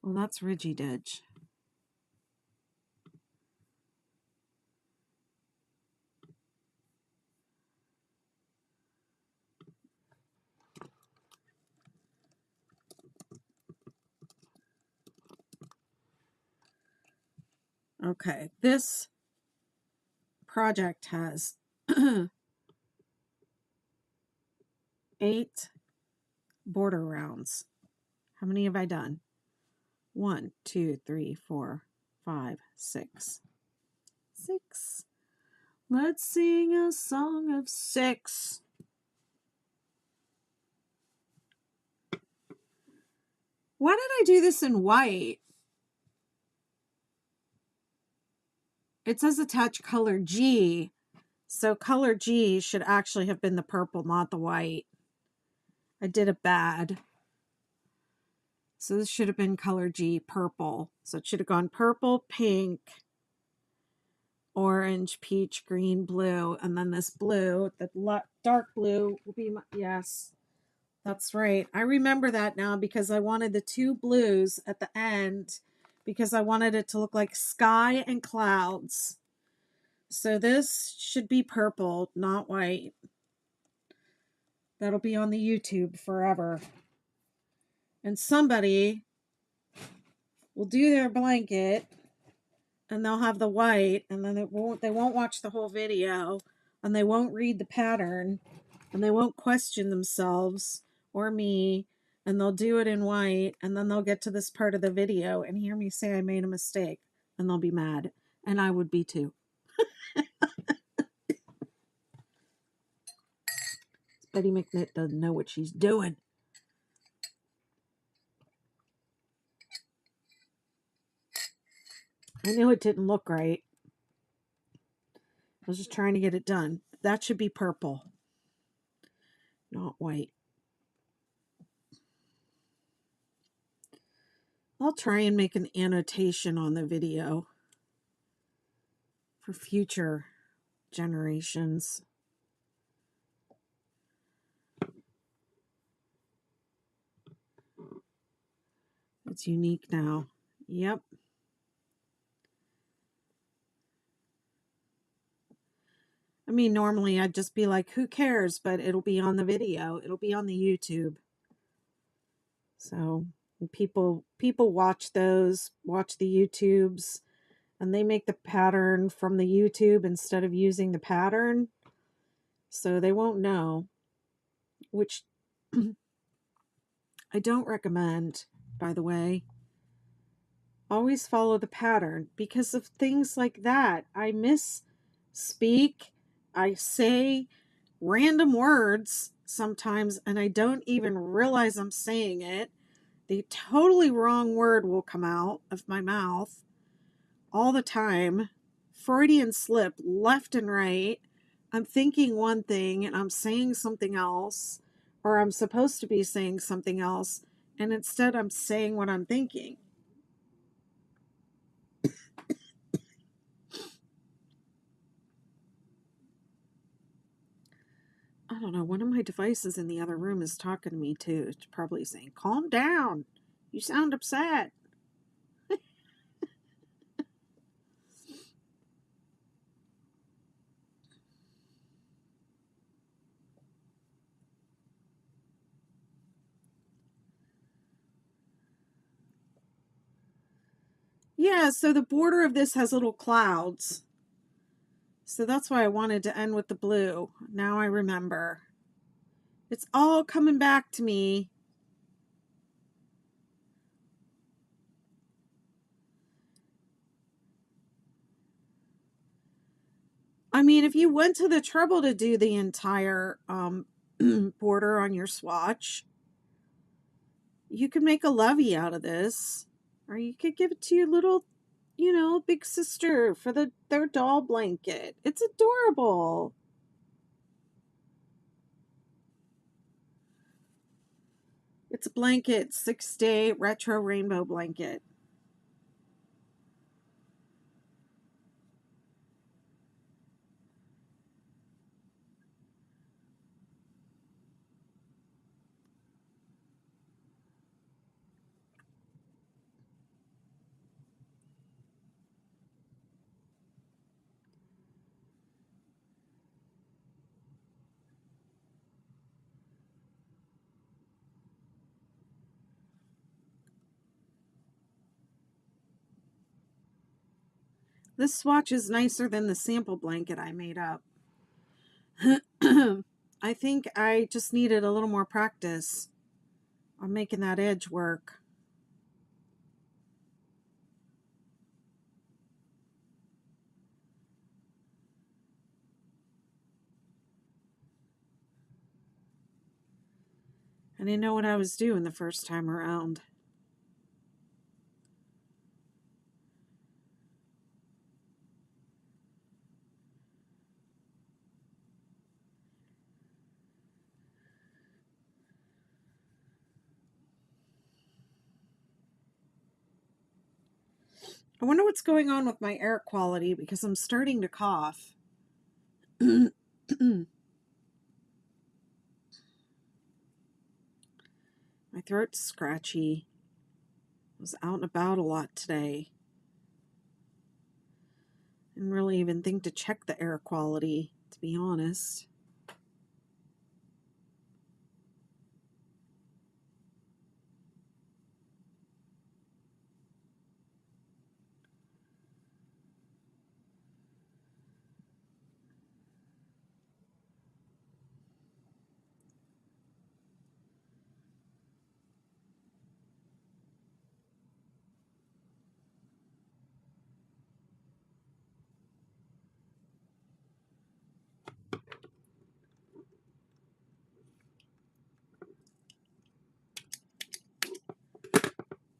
Well, that's Ridgy Didge. Okay, this project has 8 border rounds. How many have I done? 1, 2, 3, 4, 5, 6. 6. Let's sing a song of 6. Why did I do this in white? It says attach color G. So color G should actually have been the purple, not the white. I did it bad. So this should have been color G, purple. So it should have gone purple, pink, orange, peach, green, blue. And then this blue, the dark blue will be my, yes, that's right. I remember that now because I wanted the 2 blues at the end because I wanted it to look like sky and clouds. So this should be purple, not white. That'll be on the YouTube forever. And somebody will do their blanket and they'll have the white, and then they won't watch the whole video, and they won't read the pattern, and they won't question themselves or me, and they'll do it in white, and then they'll get to this part of the video and hear me say I made a mistake, and they'll be mad. And I would be too. Betty McKnit doesn't know what she's doing. I knew it didn't look right. I was just trying to get it done. That should be purple, not white. I'll try and make an annotation on the video for future generations. It's unique now. Yep. I mean, normally I'd just be like, who cares? But it'll be on the video. It'll be on the YouTube. So people watch those, watch the YouTubes, and they make the pattern from the YouTube instead of using the pattern. So they won't know, which I don't recommend, by the way. Always follow the pattern because of things like that. I misspeak. I say random words sometimes and I don't even realize I'm saying it. The totally wrong word will come out of my mouth all the time. Freudian slip left and right. I'm thinking one thing and I'm saying something else, or I'm supposed to be saying something else, and instead I'm saying what I'm thinking. I don't know, one of my devices in the other room is talking to me too. It's probably saying, calm down. You sound upset. Yeah, so the border of this has little clouds. So that's why I wanted to end with the blue. Now I remember. It's all coming back to me. I mean, if you went to the trouble to do the entire border on your swatch, you could make a lovey out of this. Or you could give it to your little, big sister for their doll blanket. It's adorable. It's a blanket, 6-day retro rainbow blanket. This swatch is nicer than the sample blanket I made up. I think I just needed a little more practice on making that edge work. I didn't know what I was doing the first time around. I wonder what's going on with my air quality because I'm starting to cough. My throat's scratchy. I was out and about a lot today. Didn't really even think to check the air quality, to be honest.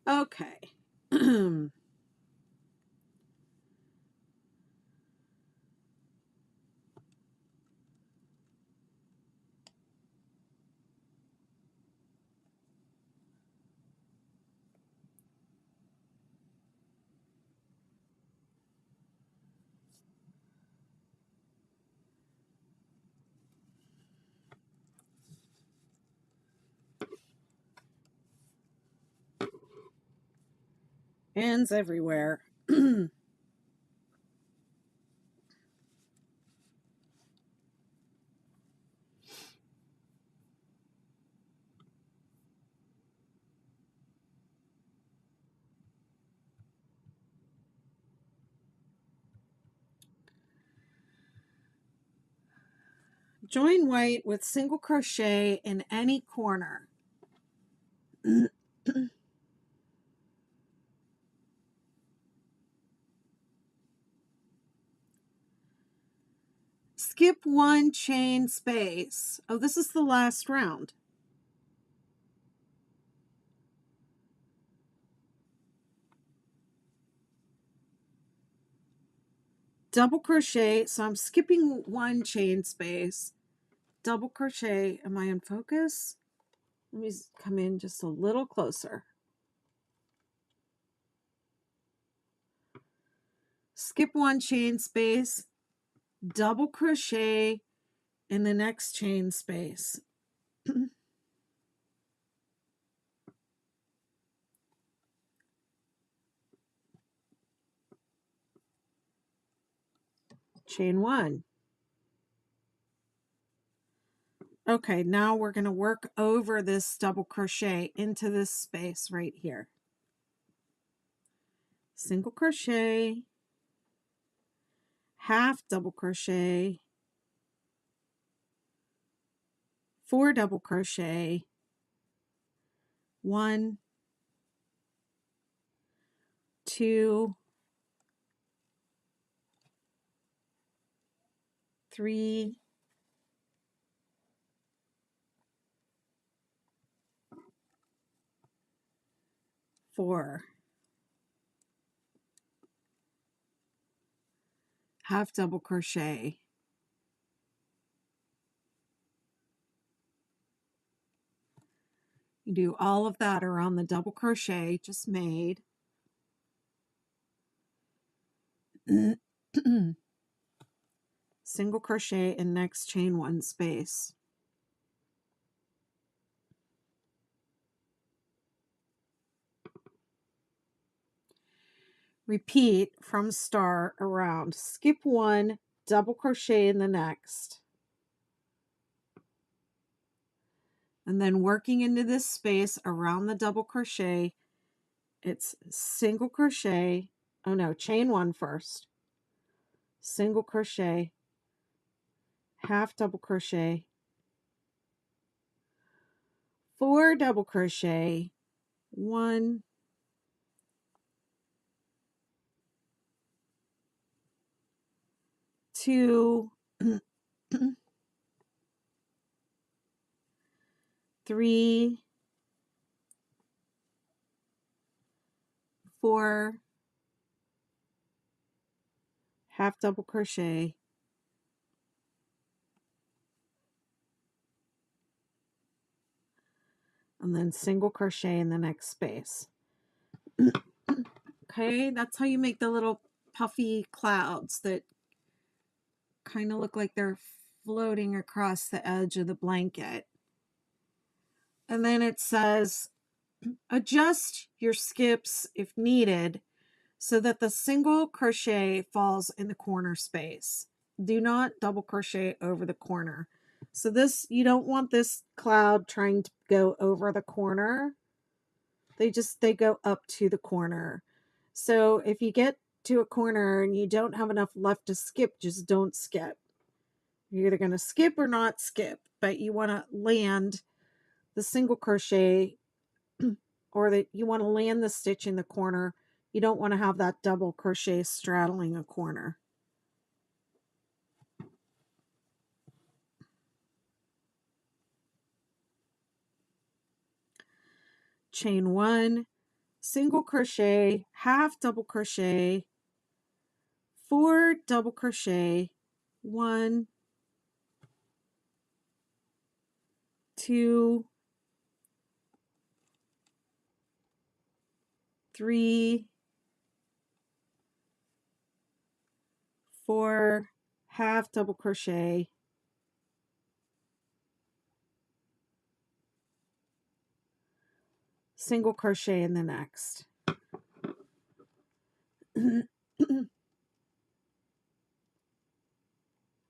Okay. Hands everywhere. Join white with single crochet in any corner. Skip one chain space. Oh, this is the last round. Double crochet, so I'm skipping one chain space. Double crochet. Am I in focus? Let me come in just a little closer. Skip one chain space, double crochet in the next chain space. Chain one. Okay, now we're going to work over this double crochet into this space right here. Single crochet, half double crochet, 4 double crochet, 1, 2, 3, 4. Half double crochet. You do all of that around the double crochet just made. Single crochet in next chain one space. Repeat from start around. Skip one, double crochet in the next. And then working into this space around the double crochet, it's single crochet. Oh no, chain one first. single crochet, half double crochet, 4 double crochet, 1, 2, 3, 4, half double crochet, and then single crochet in the next space. Okay, that's how you make the little puffy clouds that kind of look like they're floating across the edge of the blanket. And then it says, adjust your skips if needed so that the single crochet falls in the corner space. Do not double crochet over the corner. So this, you don't want this cloud trying to go over the corner. They go up to the corner. So if you get to a corner and you don't have enough left to skip, just don't skip. You're either going to skip or not skip, but you want to land the single crochet or that you want to land the stitch in the corner. You don't want to have that double crochet straddling a corner. Chain 1, single crochet, half double crochet, 4 double crochet, 1, 2, 3, 4, half double crochet, single crochet in the next.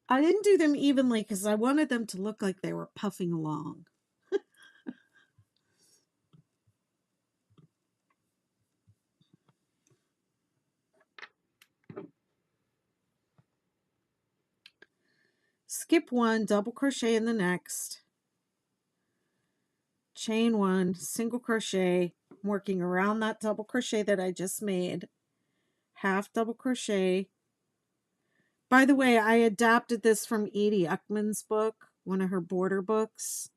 I didn't do them evenly because I wanted them to look like they were puffing along. Skip 1, double crochet in the next, chain 1, single crochet, I'm working around that double crochet that I just made, half double crochet. By the way, I adapted this from Edie Uckman's book, one of her border books.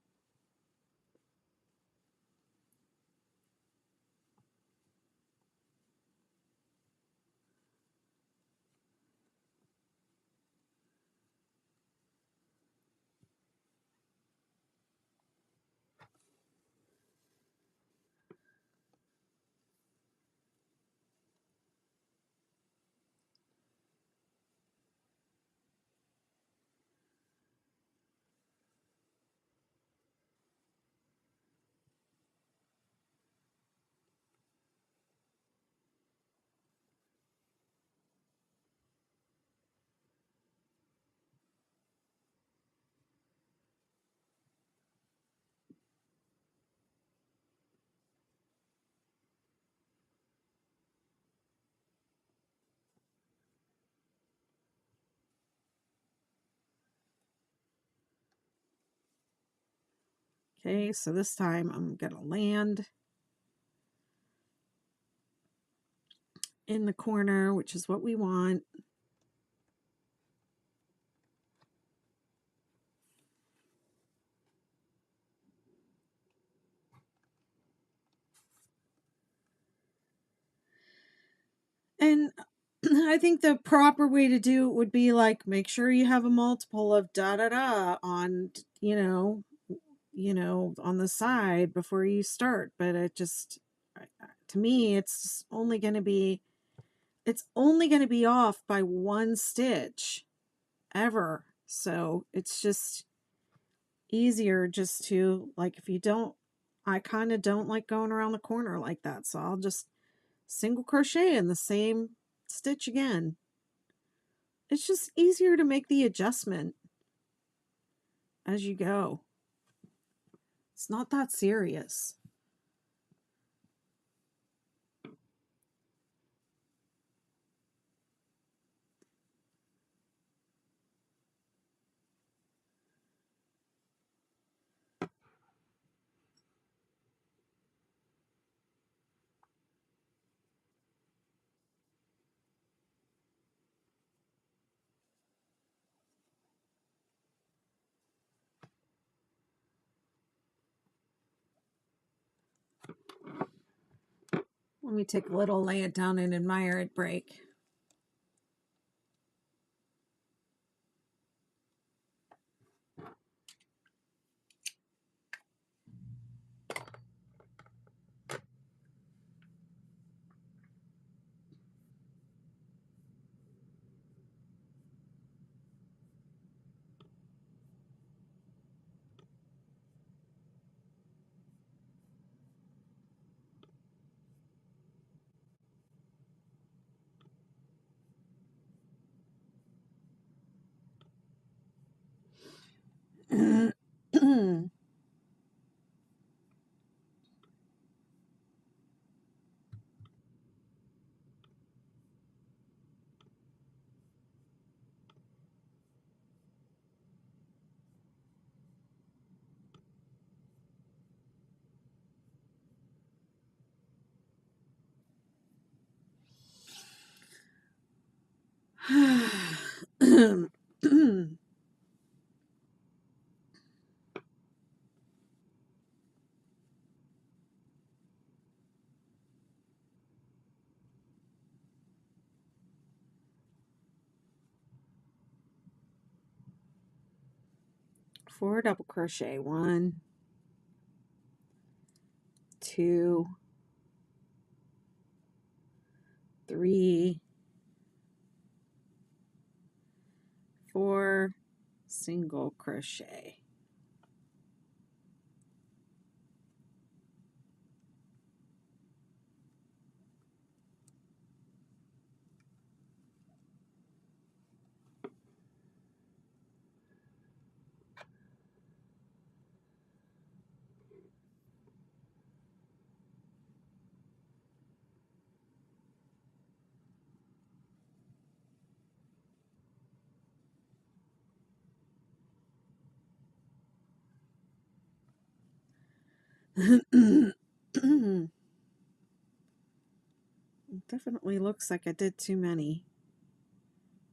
Okay, so this time I'm going to land in the corner, which is what we want. And I think the proper way to do it would be like, make sure you have a multiple of da-da-da on, on the side before you start. But it just, to me, it's only going to be off by 1 stitch ever. So it's just easier just to, like, if you don't, I kind of don't like going around the corner like that. So I'll just single crochet in the same stitch again. It's just easier to make the adjustment as you go. It's not that serious. Let me take a little, lay it down and admire it break. Four double crochet. 1, 2, 3, 4, single crochet. It definitely looks like I did too many.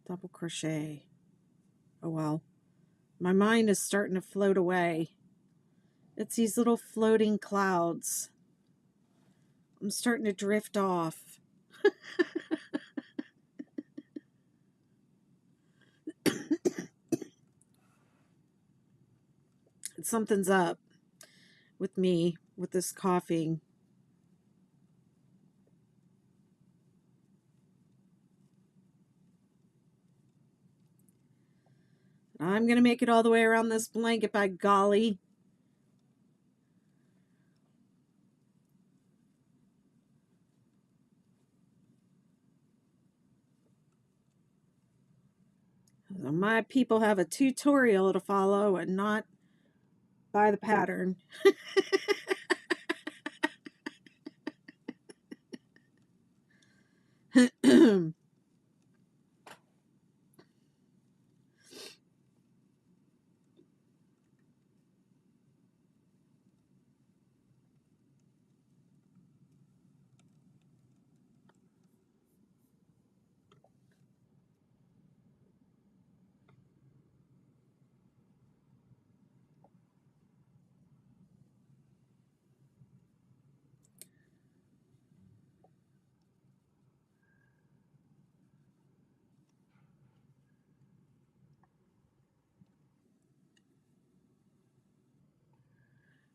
Double crochet. Oh well. My mind is starting to float away. It's these little floating clouds. I'm starting to drift off. Something's up with me with this coughing. I'm going to make it all the way around this blanket, by golly. My people have a tutorial to follow and not by the pattern.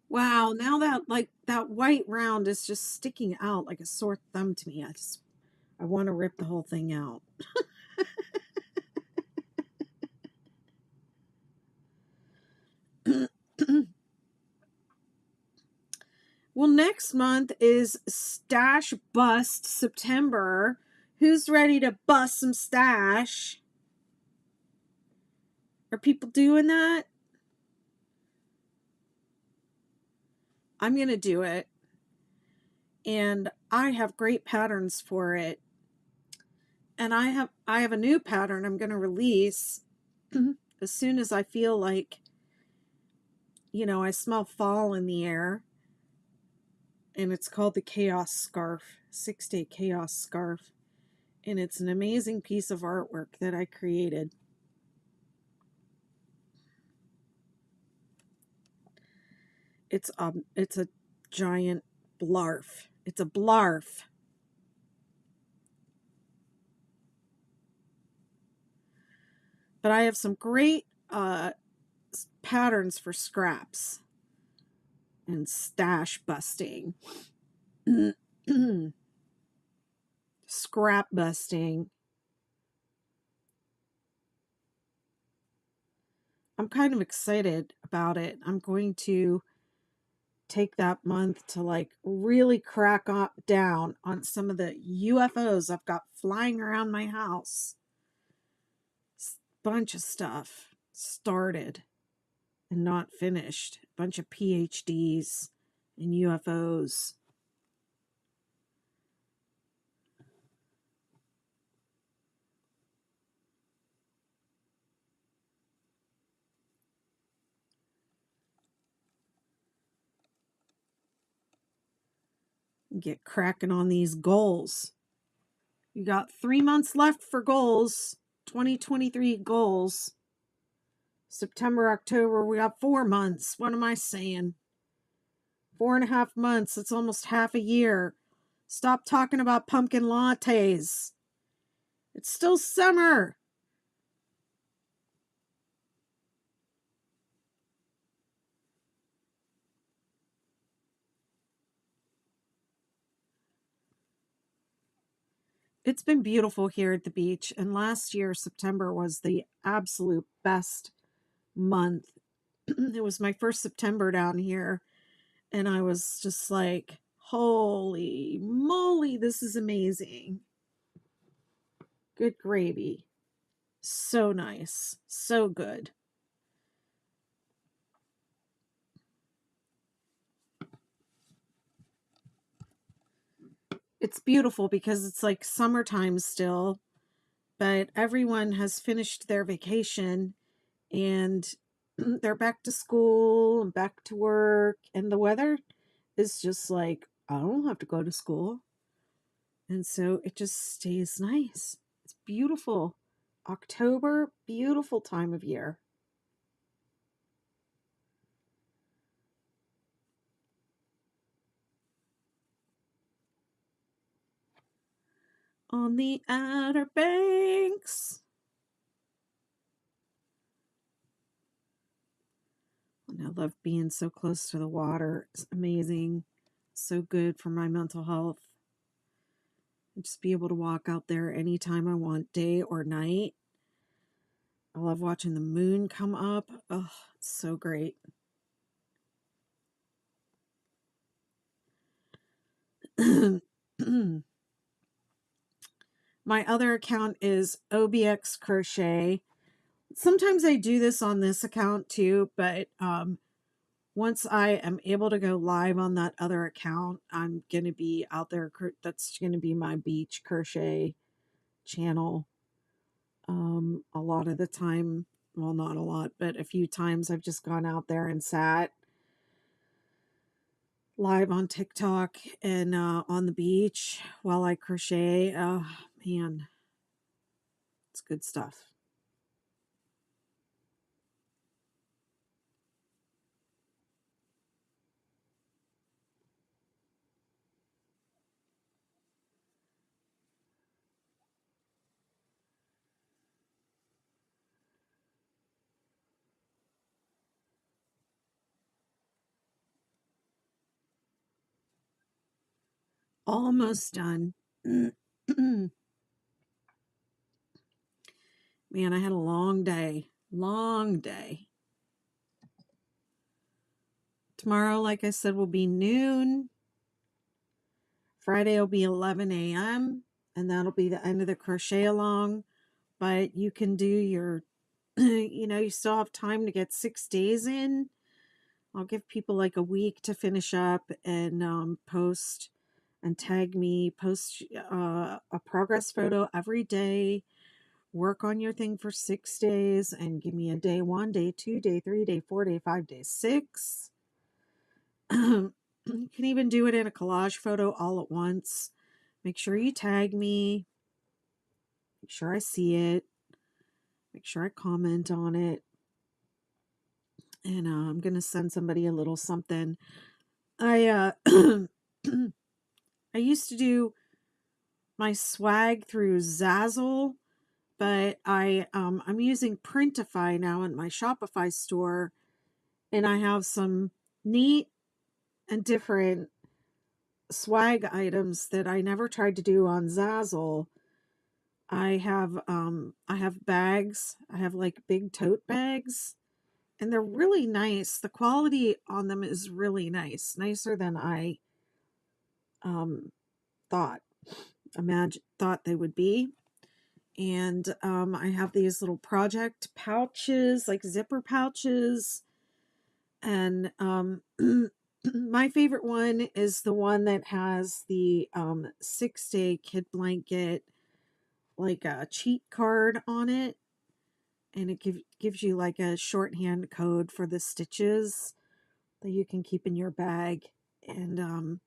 Wow, now that white round is just sticking out like a sore thumb to me. I want to rip the whole thing out. Well, next month is Stash Bust September. Who's ready to bust some stash? Are people doing that? I'm going to do it. And I have great patterns for it. And I have a new pattern I'm going to release as soon as I feel like, I smell fall in the air. And it's called the Chaos Scarf, 6-Day Chaos Scarf. And it's an amazing piece of artwork that I created. It's a giant blarf. It's a blarf. But I have some great patterns for scraps and stash busting. Scrap busting. I'm kind of excited about it. I'm going to take that month to like really crack down on some of the UFOs I've got flying around my house. Bunch of stuff started and not finished. Bunch of PhDs in UFOs. Get cracking on these goals. You got 3 months left for goals. 2023 goals. September, October, we got 4 months. What am I saying? 4.5 months. It's almost half a year. Stop talking about pumpkin lattes. It's still summer. It's been beautiful here at the beach, and last year, September, was the absolute best month. It was my first September down here, and I was just like, holy moly, this is amazing. Good gravy. So nice. So good. It's beautiful because it's like summertime still, but everyone has finished their vacation and they're back to school and back to work, and the weather is just like, I don't have to go to school. And so it just stays nice. It's beautiful. October, beautiful time of year. On the Outer Banks. And I love being so close to the water. It's amazing. So good for my mental health. Just be able to walk out there anytime I want, day or night. I love watching the moon come up. Oh, it's so great. My other account is OBX Crochet. Sometimes I do this on this account too, but once I am able to go live on that other account, I'm going to be out there. That's going to be my beach crochet channel. A lot of the time, well, not a lot, but a few times I've just gone out there and sat live on TikTok and on the beach while I crochet. Oh, man, it's good stuff. Almost done. Man, I had a long day. Long day. Tomorrow, like I said, will be noon. Friday will be 11 a.m. and that'll be the end of the crochet along. But you can do your, you still have time to get 6 days in. I'll give people like a week to finish up and post and tag me, post a progress photo every day, work on your thing for 6 days, and give me a day 1, day 2, day 3, day 4, day 5, day 6. You can even do it in a collage photo all at once. Make sure you tag me. Make sure I see it. Make sure I comment on it. And I'm going to send somebody a little something. I I used to do my swag through Zazzle, but I'm using Printify now in my Shopify store, and I have some neat and different swag items that I never tried to do on Zazzle. I have bags. I have like big tote bags, and they're really nice. The quality on them is really nice, nicer than I um thought thought they would be. And I have these little project pouches, like zipper pouches, and my favorite one is the one that has the 6-day kid blanket, like a cheat card on it, and it gives you like a shorthand code for the stitches that you can keep in your bag, and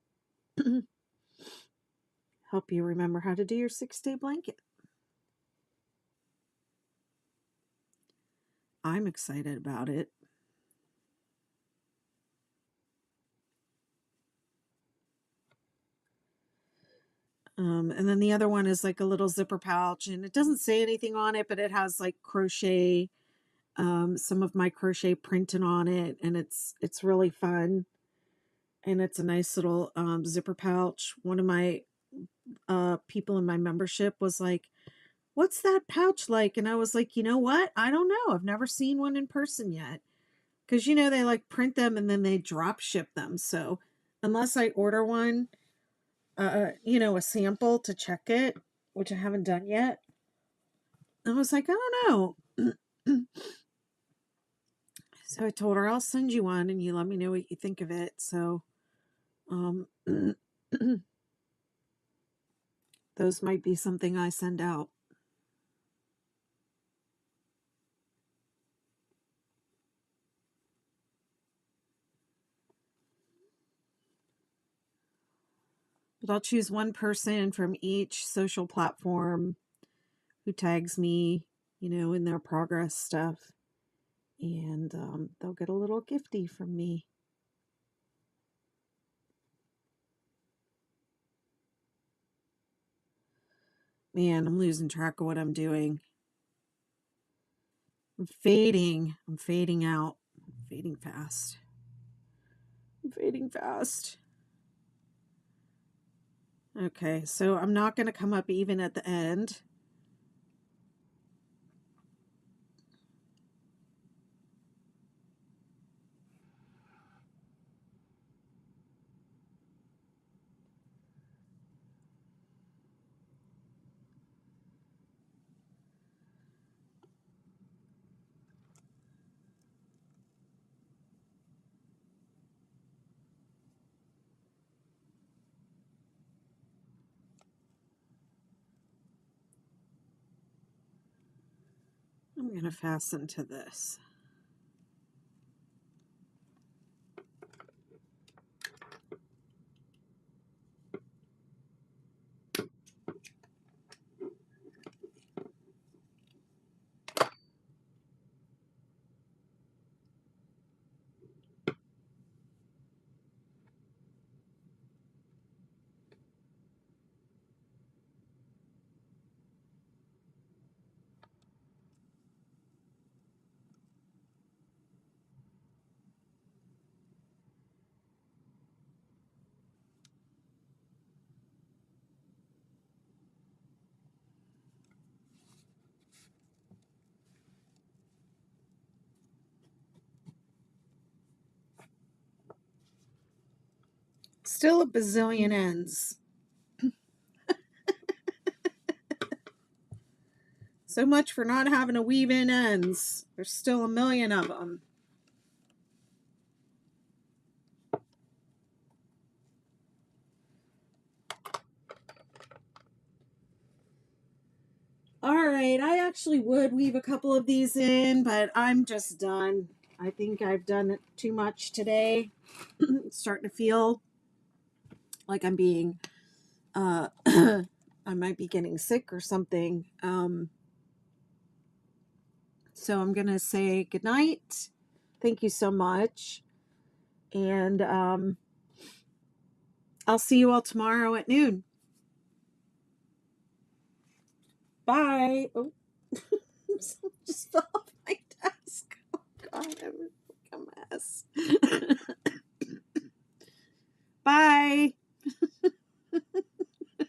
help you remember how to do your 6-day blanket. I'm excited about it. And then the other one is like a little zipper pouch, and it doesn't say anything on it, but it has like crochet, some of my crochet printed on it, and it's really fun. And it's a nice little zipper pouch. One of my people in my membership was like, "What's that pouch like?" And I was like, "You know what? I don't know. I've never seen one in person yet." Because they like print them and then they drop ship them. So unless I order one, a sample to check it, which I haven't done yet, I was like, I don't know. So I told her, I'll send you one and you let me know what you think of it. So those might be something I send out. But I'll choose one person from each social platform who tags me, in their progress stuff. And they'll get a little gifty from me. Man, I'm losing track of what I'm doing. I'm fading. I'm fading out. I'm fading fast. I'm fading fast. Okay, so I'm not going to come up even at the end. I'm going to fasten to this. Still a bazillion ends. So much for not having to weave in ends. There's still a million of them. All right, I actually would weave a couple of these in, but I'm just done. I think I've done too much today. It's starting to feel like I'm being, I might be getting sick or something. So I'm going to say goodnight. Thank you so much. And I'll see you all tomorrow at noon. Bye. Oh. Just fell off my desk. Oh God, I'm a mess. Bye.